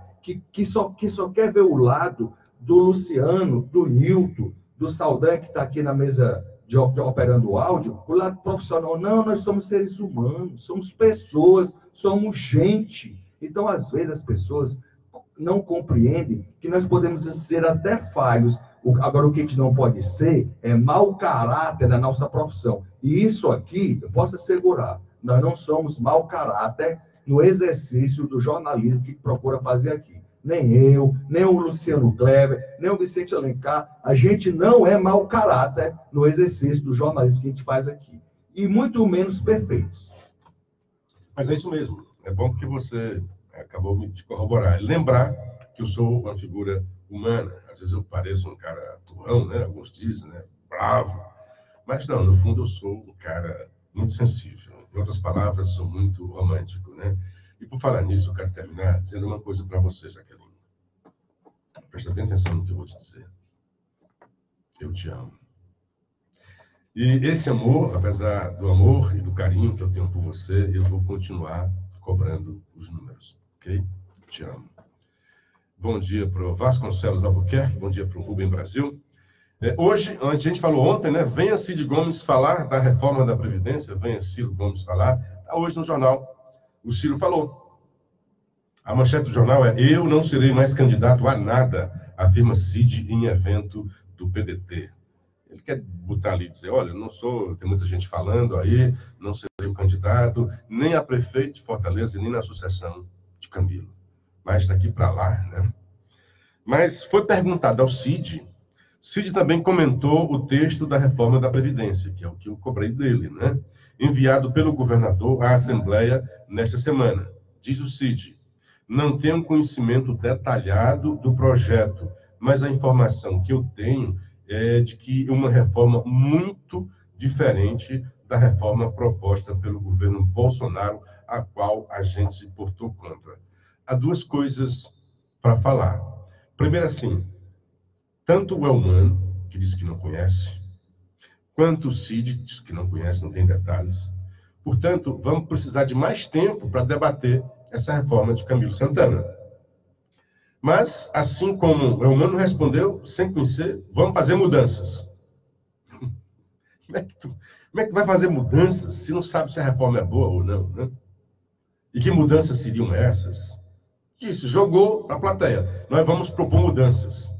que só quer ver o lado do Luciano, do Nilton, do Saldanha, que está aqui na mesa de operando o áudio, o lado profissional. Não, nós somos seres humanos, somos pessoas, somos gente. Então, às vezes, as pessoas não compreendem que nós podemos ser até falhos. Agora, o que a gente não pode ser é mau caráter na nossa profissão. E isso aqui, eu posso assegurar, nós não somos mau caráter no exercício do jornalismo que procura fazer aqui. Nem eu, nem o Luciano Cleber, nem o Vicente Alencar, a gente não é mau caráter no exercício do jornalismo que a gente faz aqui. E muito menos perfeitos. Mas é isso mesmo. É bom que você acabou de corroborar. Lembrar que eu sou uma figura humana. Às vezes eu pareço um cara turrão, né? Alguns dizem, né? Bravo. Mas não, no fundo eu sou um cara muito sensível. Em outras palavras, sou muito romântico, né? E por falar nisso, eu quero terminar dizendo uma coisa para você, Jaqueline. Presta bem atenção no que eu vou te dizer. Eu te amo. E esse amor, apesar do amor e do carinho que eu tenho por você, eu vou continuar cobrando os números, ok? Te amo. Bom dia para o Vasconcelos Albuquerque, bom dia para o Rubem Brasil. Hoje, a gente falou ontem, né? Venha Cid Gomes falar da reforma da Previdência, venha Ciro Gomes falar. Está hoje no jornal. O Ciro falou. A manchete do jornal é: eu não serei mais candidato a nada, afirma Cid em evento do PDT. Ele quer botar ali e dizer, olha, não sou, tem muita gente falando aí, não serei o candidato, nem a prefeito de Fortaleza, nem na sucessão de Camilo. Mas daqui para lá, né? Mas foi perguntado ao Cid. Cid também comentou o texto da reforma da Previdência, que é o que eu cobrei dele, né? Enviado pelo governador à Assembleia nesta semana. Diz o Cid: não tenho conhecimento detalhado do projeto, mas a informação que eu tenho é de que uma reforma muito diferente da reforma proposta pelo governo Bolsonaro, a qual a gente se portou contra. Há duas coisas para falar. Primeiro, assim, tanto o Elmano, que diz que não conhece, quanto o Cid, diz que não conhece, não tem detalhes. Portanto, vamos precisar de mais tempo para debater essa reforma de Camilo Santana. Mas, assim como o Elmano respondeu, sem conhecer, vamos fazer mudanças. Como é que tu vai fazer mudanças se não sabe se a reforma é boa ou não, né? E que mudanças seriam essas? Disse, jogou para a plateia. Nós vamos propor mudanças.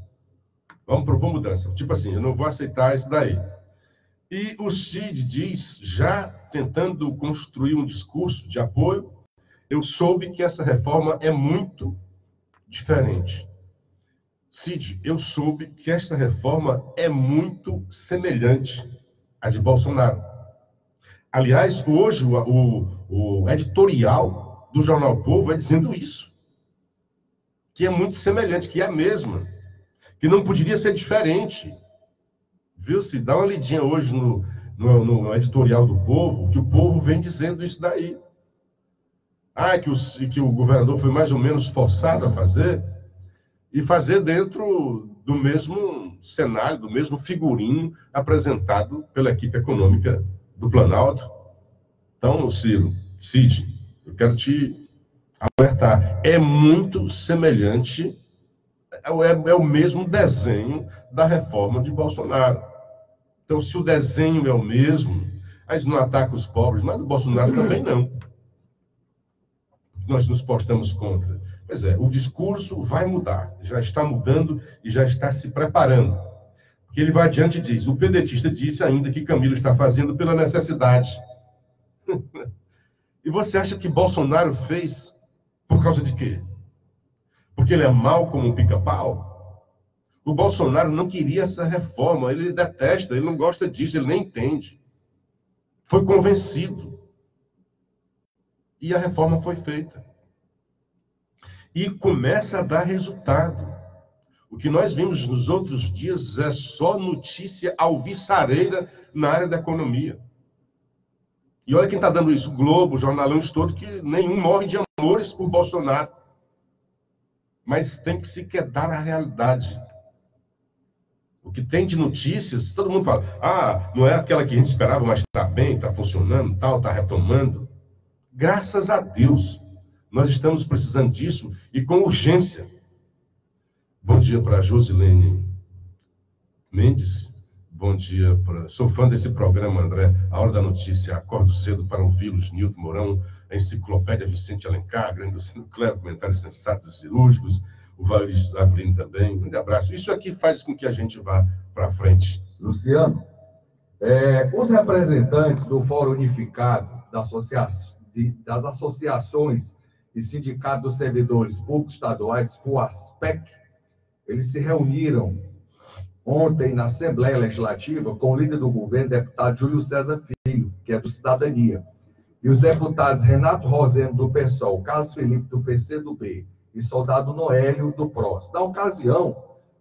Vamos propor mudanças. Tipo assim, eu não vou aceitar isso daí. E o Cid diz, já tentando construir um discurso de apoio, eu soube que essa reforma é muito diferente. Cid, eu soube que esta reforma é muito semelhante à de Bolsonaro. Aliás, hoje o editorial do Jornal Povo é dizendo isso, que é muito semelhante, que é a mesma, que não poderia ser diferente. Viu, Cid? Dá uma lidinha hoje no editorial do Povo, que o Povo vem dizendo isso daí. Que o governador foi mais ou menos forçado a fazer, e fazer dentro do mesmo cenário, do mesmo figurino apresentado pela equipe econômica do Planalto. Então, Cid, eu quero te alertar, é muito semelhante, é o mesmo desenho da reforma de Bolsonaro. Então, se o desenho é o mesmo, a gente não ataca os pobres, mas o Bolsonaro também não. Nós nos postamos contra. Pois é, o discurso vai mudar, já está mudando e já está se preparando. Porque ele vai adiante e diz, o pedetista disse ainda que Camilo está fazendo pela necessidade. E você acha que Bolsonaro fez por causa de quê? Porque ele é mau como um pica-pau? O Bolsonaro não queria essa reforma, ele detesta, ele não gosta disso, ele nem entende. Foi convencido. E a reforma foi feita. E começa a dar resultado. O que nós vimos nos outros dias é só notícia alvissareira na área da economia. E olha quem está dando isso, o Globo, jornalões todos, que nenhum morre de amores por Bolsonaro. Mas tem que se quedar na realidade. O que tem de notícias, todo mundo fala, não é aquela que a gente esperava, mas está bem, está funcionando, tal, está retomando. Graças a Deus, nós estamos precisando disso e com urgência. Bom dia para a Josilene Mendes. Bom dia para... Sou fã desse programa, André. A Hora da Notícia. Acordo cedo para ouvi-los. Nilton Mourão, a Enciclopédia Vicente Alencar, Grande Luciano Cleber, comentários sensatos e cirúrgicos. O Valerio Abrino também. Um grande abraço. Isso aqui faz com que a gente vá para frente. Luciano, os representantes do Fórum Unificado das Associações e Sindicatos dos Servidores Públicos Estaduais, FUASPEC, eles se reuniram ontem na Assembleia Legislativa com o líder do governo, deputado Júlio César Filho, que é do Cidadania, e os deputados Renato Rosendo, do PSOL, Carlos Felipe, do PCdoB, e Soldado Noélio, do PROS. Na ocasião,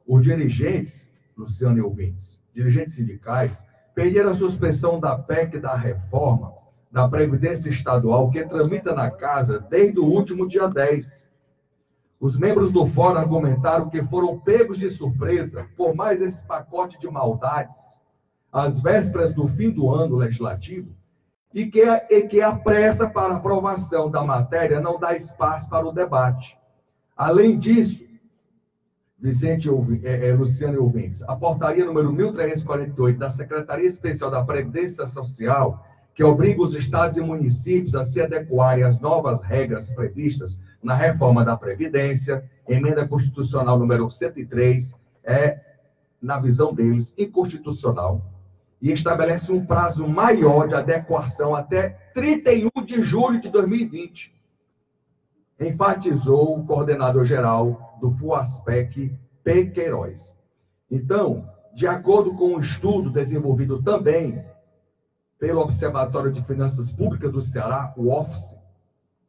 os dirigentes, Luciano e ouvintes, dirigentes sindicais, pediram a suspensão da PEC da reforma da Previdência Estadual, que tramita na casa desde o último dia 10. Os membros do Fórum argumentaram que foram pegos de surpresa por mais esse pacote de maldades, às vésperas do fim do ano legislativo, e que a pressa para aprovação da matéria não dá espaço para o debate. Além disso, Luciano e ouvintes, a portaria número 1348 da Secretaria Especial da Previdência Social, que obriga os estados e municípios a se adequarem às novas regras previstas na reforma da Previdência, emenda constitucional número 103, na visão deles, inconstitucional, e estabelece um prazo maior de adequação até 31 de julho de 2020. Enfatizou o coordenador-geral do FUASPEC, P. Queiroz. Então, de acordo com um estudo desenvolvido também pelo Observatório de Finanças Públicas do Ceará, o OFCE,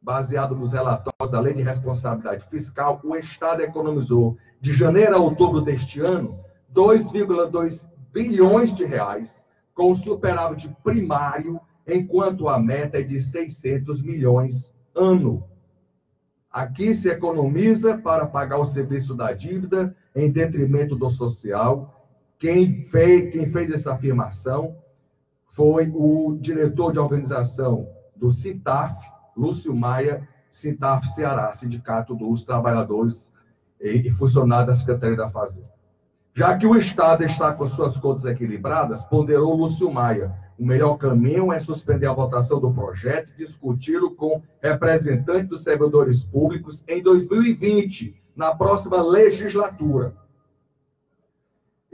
baseado nos relatórios da Lei de Responsabilidade Fiscal, o Estado economizou, de janeiro a outubro deste ano, 2,2 bilhões de reais, com o superávit primário, enquanto a meta é de 600 milhões ano. Aqui se economiza para pagar o serviço da dívida, em detrimento do social. Quem fez essa afirmação foi o diretor de organização do SINTAF, Lúcio Maia, SINTAF Ceará, Sindicato dos Trabalhadores e Funcionários da Secretaria da Fazenda. Já que o Estado está com suas contas equilibradas, ponderou Lúcio Maia, o melhor caminho é suspender a votação do projeto e discuti-lo com representantes dos servidores públicos em 2020, na próxima legislatura.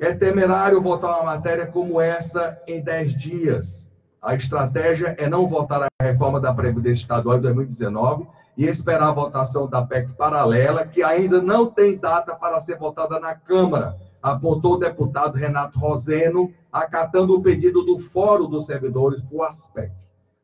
É temerário votar uma matéria como essa em 10 dias. A estratégia é não votar a reforma da Previdência Estadual em 2019 e esperar a votação da PEC paralela, que ainda não tem data para ser votada na Câmara, apontou o deputado Renato Roseno, acatando o pedido do Fórum dos Servidores, FUASPEC.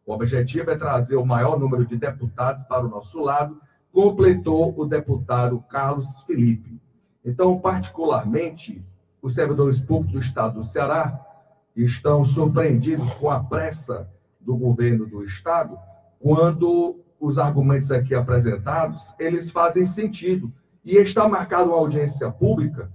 O objetivo é trazer o maior número de deputados para o nosso lado, completou o deputado Carlos Felipe. Então, particularmente, os servidores públicos do Estado do Ceará estão surpreendidos com a pressa do governo do Estado, quando os argumentos aqui apresentados, eles fazem sentido. E está marcada uma audiência pública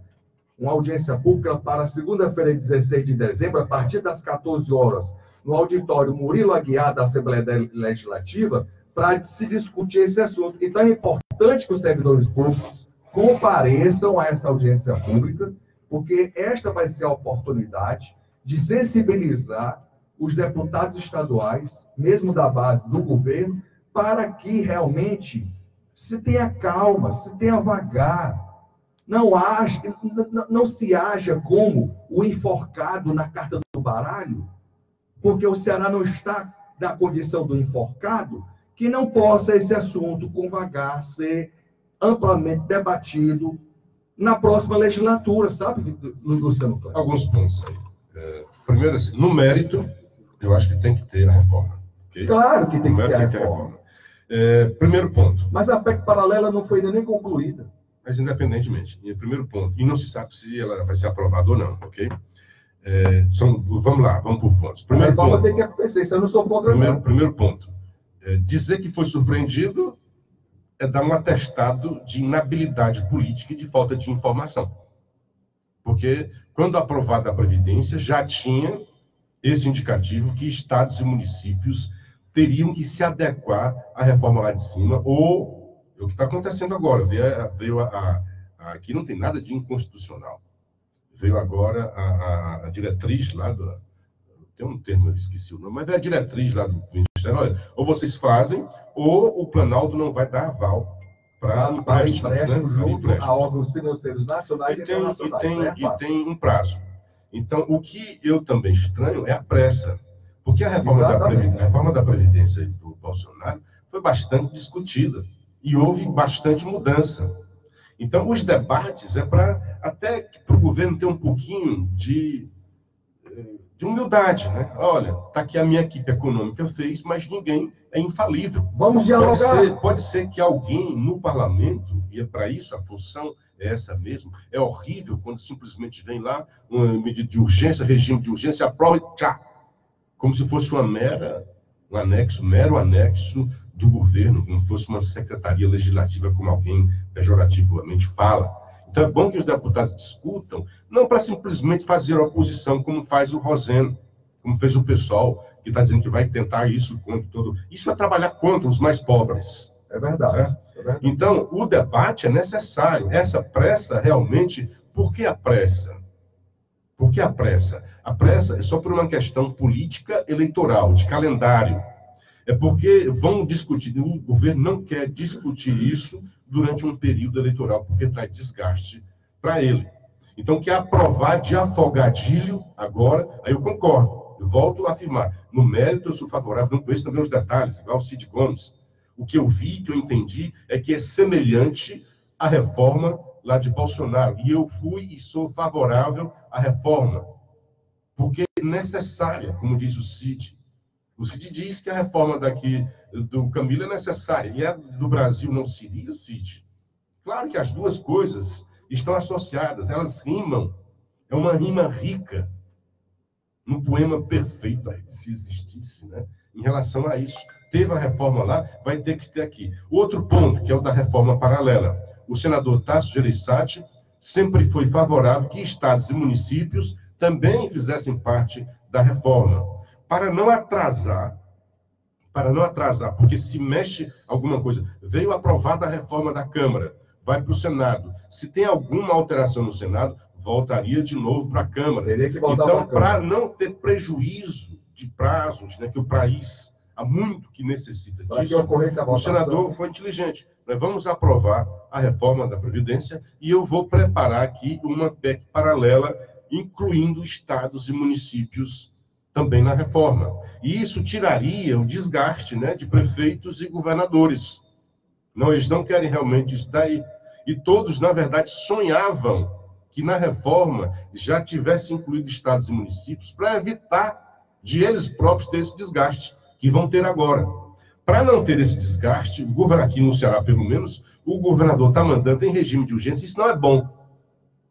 para segunda-feira, 16 de dezembro, a partir das 14 horas, no auditório Murilo Aguiar, da Assembleia Legislativa, para se discutir esse assunto. Então, é importante que os servidores públicos compareçam a essa audiência pública, porque esta vai ser a oportunidade de sensibilizar os deputados estaduais, mesmo da base do governo, para que realmente se tenha calma, se tenha vagar, não se haja como o enforcado na carta do baralho, porque o Ceará não está na condição do enforcado, que não possa esse assunto com vagar ser amplamente debatido na próxima legislatura, sabe, Luciano Kleber? Alguns pontos aí. Primeiro, assim, no mérito, eu acho que tem que ter a reforma. Okay? Claro que tem que ter a reforma. Primeiro ponto. Mas a PEC paralela não foi ainda nem concluída. Mas independentemente, primeiro ponto, e não se sabe se ela vai ser aprovada ou não, ok? Vamos lá, vamos por pontos. Primeiro ponto. Tem que acontecer, isso eu não sou contra primeiro ponto. Dizer que foi surpreendido é dar um atestado de inabilidade política e de falta de informação. Porque, quando aprovada a Previdência, já tinha esse indicativo que estados e municípios teriam que se adequar à reforma lá de cima, ou o que está acontecendo agora. Aqui não tem nada de inconstitucional. Veio agora a diretriz lá do... Tem um termo, eu esqueci o nome, mas é a diretriz lá do Ministério. Olha, ou vocês fazem, ou o Planalto não vai dar aval para empréstimo junto a órgãos financeiros nacionais e internacionais. E tem um prazo. Então, o que eu também estranho é a pressa. Porque a reforma da Previdência do Bolsonaro foi bastante discutida e houve bastante mudança. Então, os debates é para até para o governo ter um pouquinho de humildade, né? Olha, está aqui a minha equipe econômica fez, mas ninguém é infalível. Vamos dialogar. Pode ser que alguém no parlamento, e é para isso a função é essa mesmo, é horrível quando simplesmente vem lá uma medida de urgência, regime de urgência, aprova e tchá, como se fosse mero anexo do governo, como se fosse uma secretaria legislativa, como alguém pejorativamente fala. Então, é bom que os deputados discutam, não para simplesmente fazer oposição, como faz o Roseno, como fez o pessoal, que está dizendo que vai tentar isso contra todo. Isso é trabalhar contra os mais pobres. É verdade. Então, o debate é necessário. Essa pressa, realmente, por que a pressa? Por que a pressa? A pressa é só por uma questão política eleitoral, de calendário. É porque vão discutir, o governo não quer discutir isso durante um período eleitoral, porque traz desgaste para ele. Então, quer aprovar de afogadilho agora, aí eu concordo, eu volto a afirmar, no mérito eu sou favorável, não conheço também os detalhes, igual o Cid Gomes. O que eu vi, que eu entendi, é que é semelhante à reforma lá de Bolsonaro. E eu fui e sou favorável à reforma, porque é necessária, como diz o Cid. O Cid diz que a reforma daqui do Camilo é necessária, e a do Brasil não seria, Cid? Claro que as duas coisas estão associadas, elas rimam. É uma rima rica, um poema perfeito, se existisse, né? Em relação a isso. Teve a reforma lá, vai ter que ter aqui. Outro ponto, que é o da reforma paralela. O senador Tasso Gereissati sempre foi favorável que estados e municípios também fizessem parte da reforma. Para não atrasar, porque se mexe alguma coisa, veio aprovada a reforma da Câmara, vai para o Senado. Se tem alguma alteração no Senado, voltaria de novo para a Câmara. Então, para não ter prejuízo de prazos, né, que o país há muito que necessita disso, o senador foi inteligente. Nós vamos aprovar a reforma da Previdência e eu vou preparar aqui uma PEC paralela, incluindo estados e municípios também na reforma. E isso tiraria o desgaste, né, de prefeitos e governadores. Não, eles não querem realmente isso daí. E todos, na verdade, sonhavam que na reforma já tivesse incluído estados e municípios para evitar de eles próprios ter esse desgaste que vão ter agora. Para não ter esse desgaste, aqui no Ceará, pelo menos, o governador está mandando em regime de urgência. Isso não é bom.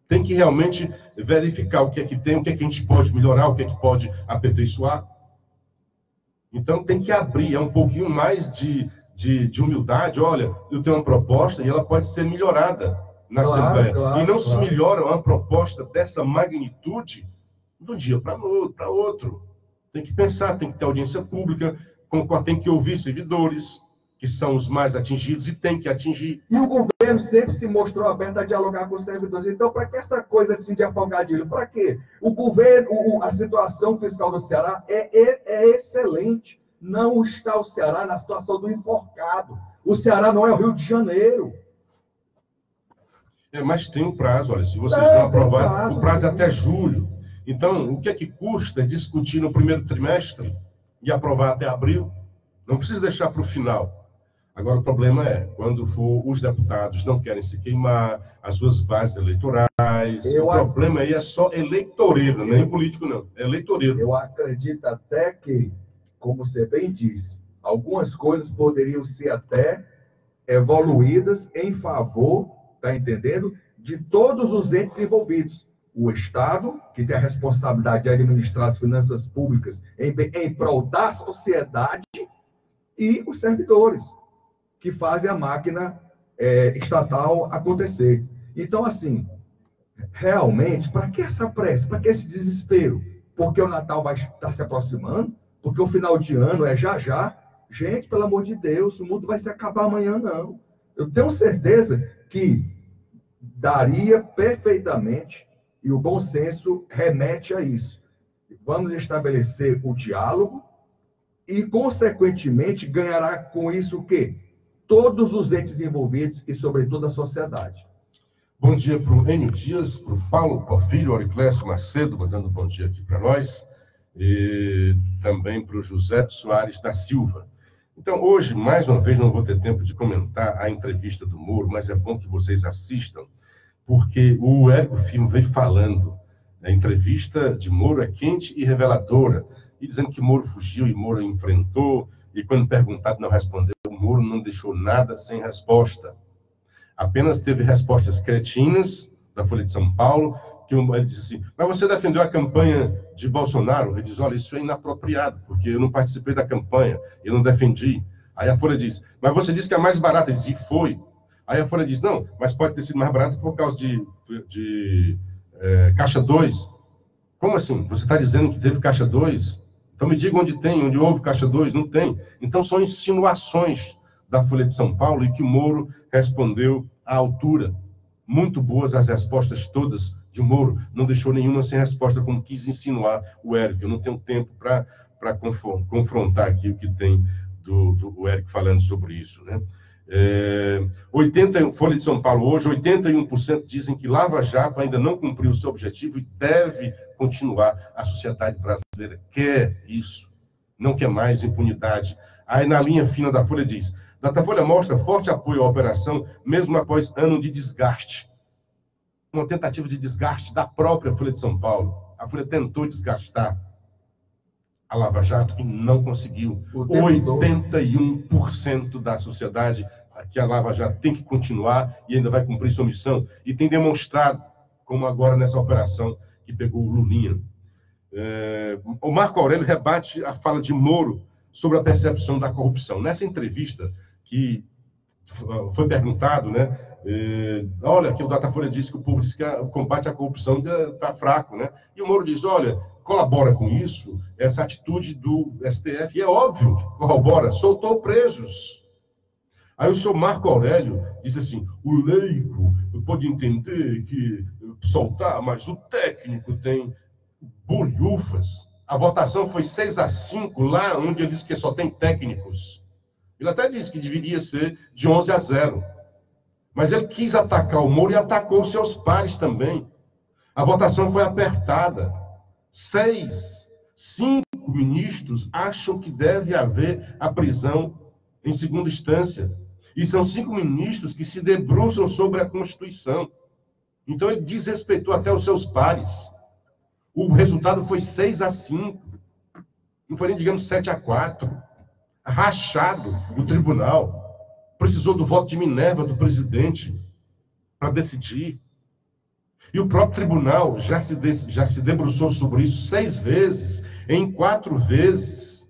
Tem que realmente verificar o que é que tem, o que é que a gente pode melhorar, o que é que pode aperfeiçoar. Então, tem que abrir, é um pouquinho mais de humildade. Olha, eu tenho uma proposta e ela pode ser melhorada na Assembleia. E não se melhora uma proposta dessa magnitude de um dia para outro. Tem que pensar, tem que ter audiência pública, tem que ouvir servidores, que são os mais atingidos, e tem que atingir. E o governo sempre se mostrou aberto a dialogar com os servidores. Então, para que essa coisa assim de afogadilho? Para quê? O governo, a situação fiscal do Ceará é excelente. Não está o Ceará na situação do enforcado. O Ceará não é o Rio de Janeiro. Mas tem um prazo, olha, se vocês não aprovarem, o prazo é até julho. Então, o que é que custa discutir no primeiro trimestre e aprovar até abril? Não precisa deixar para o final. Agora, o problema é, quando for os deputados não querem se queimar, as suas bases eleitorais, o problema aí é só eleitoreiro, nem político não, é eleitoreiro. Eu acredito até que, como você bem disse, algumas coisas poderiam ser até evoluídas em favor, tá entendendo, de todos os entes envolvidos. O Estado, que tem a responsabilidade de administrar as finanças públicas em prol da sociedade, e os servidores, que fazem a máquina estatal acontecer. Então, assim, realmente, para que essa pressa? Para que esse desespero? Porque o Natal vai estar se aproximando? Porque o final de ano é já já? Gente, pelo amor de Deus, o mundo vai se acabar amanhã, não. Eu tenho certeza que daria perfeitamente, e o bom senso remete a isso. Vamos estabelecer o diálogo e, consequentemente, ganhará com isso o quê? Todos os entes envolvidos e, sobretudo, a sociedade. Bom dia para o Enio Dias, para o Paulo Porfírio Auriclésio Macedo, mandando bom dia aqui para nós, e também para o José Soares da Silva. Então, hoje, mais uma vez, não vou ter tempo de comentar a entrevista do Moro, mas é bom que vocês assistam, porque o Érico Firmo veio falando. A entrevista de Moro é quente e reveladora, e dizendo que Moro fugiu e Moro enfrentou, e quando perguntado não respondeu, Moro não deixou nada sem resposta. Apenas teve respostas cretinas, da Folha de São Paulo, que ele disse assim, mas você defendeu a campanha de Bolsonaro? Ele diz, olha, isso é inapropriado, porque eu não participei da campanha, eu não defendi. Aí a Folha diz, mas você disse que é mais barata. Ele diz, e foi. Aí a Folha diz, não, mas pode ter sido mais barato por causa de Caixa 2. Como assim? Você está dizendo que teve Caixa 2? Então me diga onde houve Caixa 2, não tem. Então são insinuações da Folha de São Paulo e que o Moro respondeu à altura. Muito boas as respostas todas de Moro, não deixou nenhuma sem resposta, como quis insinuar o Érico. Eu não tenho tempo para confrontar aqui o que tem do Érico falando sobre isso, né? Folha de São Paulo hoje, 81% dizem que Lava Jato ainda não cumpriu o seu objetivo e deve continuar. A sociedade brasileira quer isso, não quer mais impunidade. Aí na linha fina da Folha diz, Datafolha mostra forte apoio à operação, mesmo após ano de desgaste. Uma tentativa de desgaste da própria Folha de São Paulo. A Folha tentou desgastar a Lava Jato e não conseguiu. 81% da sociedade que a Lava Jato tem que continuar e ainda vai cumprir sua missão. E tem demonstrado, como agora nessa operação que pegou o Lulinha. O Marco Aurélio rebate a fala de Moro sobre a percepção da corrupção. Nessa entrevista que foi perguntado, né? Olha, que o Datafolha disse que o povo diz que o combate à corrupção está fraco, né? E o Moro diz, olha, colabora com isso, essa atitude do STF, e é óbvio que corrobora, soltou presos. Aí o senhor Marco Aurélio diz assim, o leigo pode entender que soltar, mas o técnico tem bolhufas. A votação foi 6-5, lá onde ele disse que só tem técnicos. Ele até disse que deveria ser de 11-0. Mas ele quis atacar o Moro e atacou os seus pares também. A votação foi apertada. 5 ministros acham que deve haver a prisão em segunda instância. E são 5 ministros que se debruçam sobre a Constituição. Então, ele desrespeitou até os seus pares. O resultado foi 6-5. Não foi nem, digamos, 7-4. Rachado o tribunal. Precisou do voto de Minerva do presidente para decidir. E o próprio tribunal já se debruçou sobre isso 6 vezes. Em 4 vezes,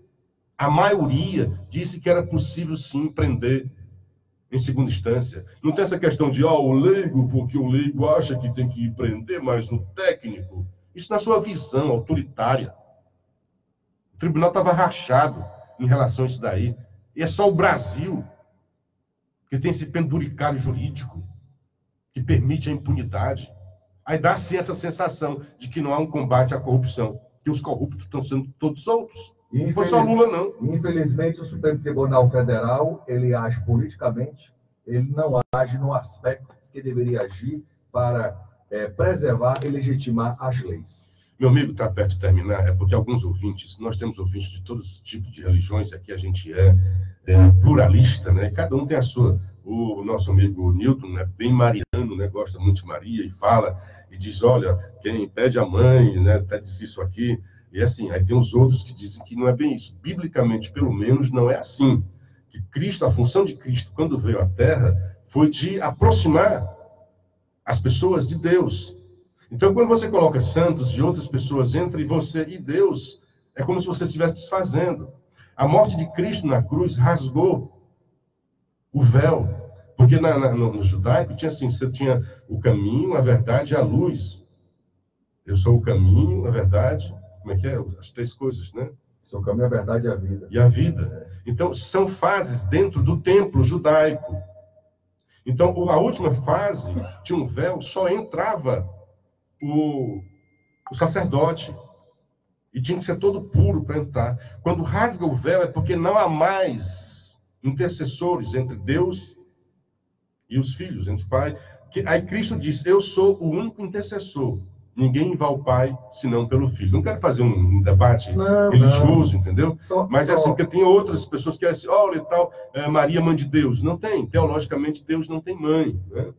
a maioria disse que era possível, sim, prender em segunda instância. Não tem essa questão de, o leigo, porque o leigo acha que tem que prender mais no técnico. Isso na sua visão autoritária. O tribunal estava rachado em relação a isso daí. E é só o Brasil que tem esse penduricário jurídico que permite a impunidade. Aí dá, sim, essa sensação de que não há um combate à corrupção, que os corruptos estão sendo todos soltos. Não foi só Lula, não. Infelizmente, o Supremo Tribunal Federal, ele age politicamente, ele não age no aspecto que deveria agir para preservar e legitimar as leis. Meu amigo, está perto de terminar, é porque alguns ouvintes, nós temos ouvintes de todos os tipos de religiões, aqui a gente é pluralista, né? Cada um tem a sua. O nosso amigo Newton é bem mariano, né? Gosta muito de Maria e fala, e diz, olha, quem pede a mãe, né? Até diz isso aqui. E assim, aí tem os outros que dizem que não é bem isso. Biblicamente, pelo menos, não é assim. Que Cristo, a função de Cristo, quando veio à Terra, foi de aproximar as pessoas de Deus. Então, quando você coloca santos e outras pessoas entre você e Deus, é como se você estivesse desfazendo. A morte de Cristo na cruz rasgou o véu. Porque no judaico tinha assim, você tinha o caminho, a verdade e a luz. Eu sou o caminho, a verdade. Como é que é? As 3 coisas, né? Sou o caminho, a verdade e a vida. E a vida. Então, são fases dentro do templo judaico. Então, a última fase de um véu só entrava o sacerdote. E tinha que ser todo puro para entrar. Quando rasga o véu é porque não há mais intercessores entre Deus e os filhos, entre o Pai. Aí Cristo diz, eu sou o único intercessor. Ninguém vai ao Pai, senão pelo Filho. Não quero fazer um debate religioso, entendeu? Mas é assim, porque tem outras pessoas que dizem, olha e tal, Maria, mãe de Deus. Não tem. Teologicamente, Deus não tem mãe, né?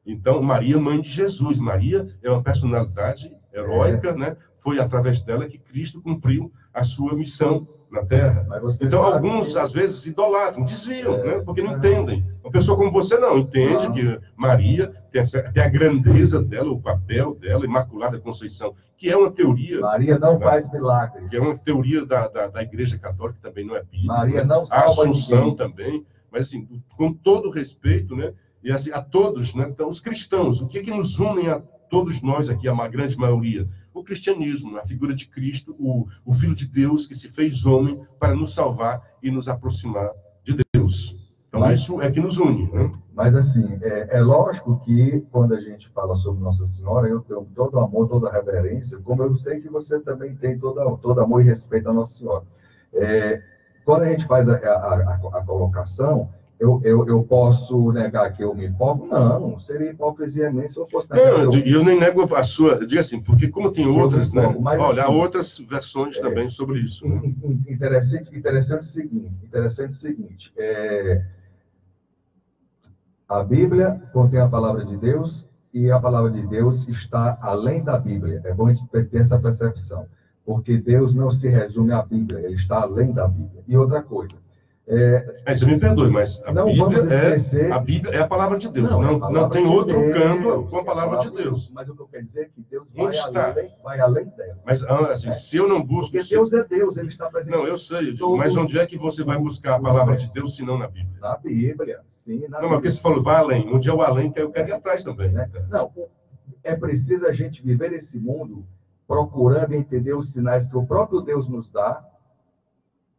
Então, Maria, mãe de Jesus. Maria é uma personalidade heróica, né? Foi através dela que Cristo cumpriu a sua missão na Terra. Então, alguns, às vezes, idolatram, desviam, né? Porque não entendem. Uma pessoa como você não entende que Maria tem a grandeza dela, o papel dela, Imaculada Conceição, que é uma teoria... Maria não faz milagres. Que é uma teoria da Igreja Católica, também não é bíblica. Maria não salva a Assunção ninguém. Também. Mas, assim, com todo respeito, né? E assim, a todos, né? Então, os cristãos, o que nos une a todos nós aqui, a grande maioria? O cristianismo, a figura de Cristo, o Filho de Deus que se fez homem para nos salvar e nos aproximar de Deus. Então, isso é que nos une, né? Mas, assim, é lógico que quando a gente fala sobre Nossa Senhora, eu tenho todo amor, toda reverência, como eu sei que você também tem todo amor e respeito à Nossa Senhora. Quando a gente faz a colocação, eu posso negar que eu me empolgo? Não, seria hipocrisia minha se eu fosse negar. Não, eu nem nego a sua, eu digo assim, porque como tem outras, né? Olha, há assim, outras versões também sobre isso. Né? Interessante o seguinte, a Bíblia contém a palavra de Deus e a palavra de Deus está além da Bíblia. É bom a gente ter essa percepção, porque Deus não se resume à Bíblia, ele está além da Bíblia. E outra coisa, você me perdoe, mas a Bíblia é a palavra de Deus. Não tem outro canto com a palavra de Deus. Mas o que eu quero dizer é que Deus vai além dela. Mas, assim, se eu não busco... Porque Deus é Deus, ele está presente. Não, eu sei. Mas onde é que você vai buscar a palavra de Deus, se não na Bíblia? Na Bíblia, sim. Não, mas porque você falou, vai além. Onde é o além, que eu quero ir atrás também. Não, é preciso a gente viver esse mundo procurando entender os sinais que o próprio Deus nos dá,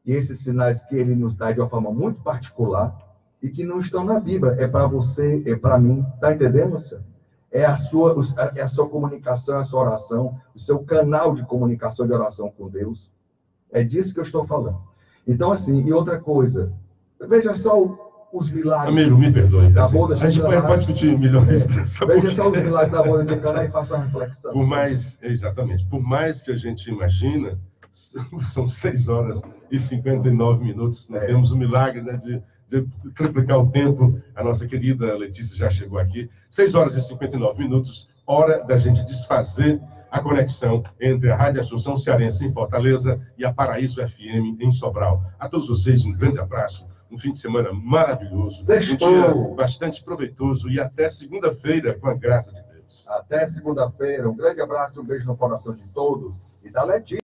e esses sinais que ele nos dá de uma forma muito particular e que não estão na Bíblia. É para você, é para mim. Está entendendo, senhor? É a sua comunicação, a sua oração, o seu canal de comunicação de oração com Deus. É disso que eu estou falando. Então, assim, e outra coisa, veja só os milagres. Amigo, me perdoe. Da assim, boda a gente pode discutir milhões. Veja só os milagres da boda de Caná e faça uma reflexão. Exatamente. Por mais que a gente imagina, são 6 horas e 59 minutos. Nós temos o milagre, né, de triplicar o tempo. A nossa querida Letícia já chegou aqui. 6 horas e 59 minutos, hora da gente desfazer a conexão entre a Rádio Assunção Cearense em Fortaleza e a Paraíso FM em Sobral. A todos vocês, um grande abraço, um fim de semana maravilhoso, um dia bastante proveitoso e até segunda-feira, com a graça de Deus. Até segunda-feira. Um grande abraço, um beijo no coração de todos. E da Letícia.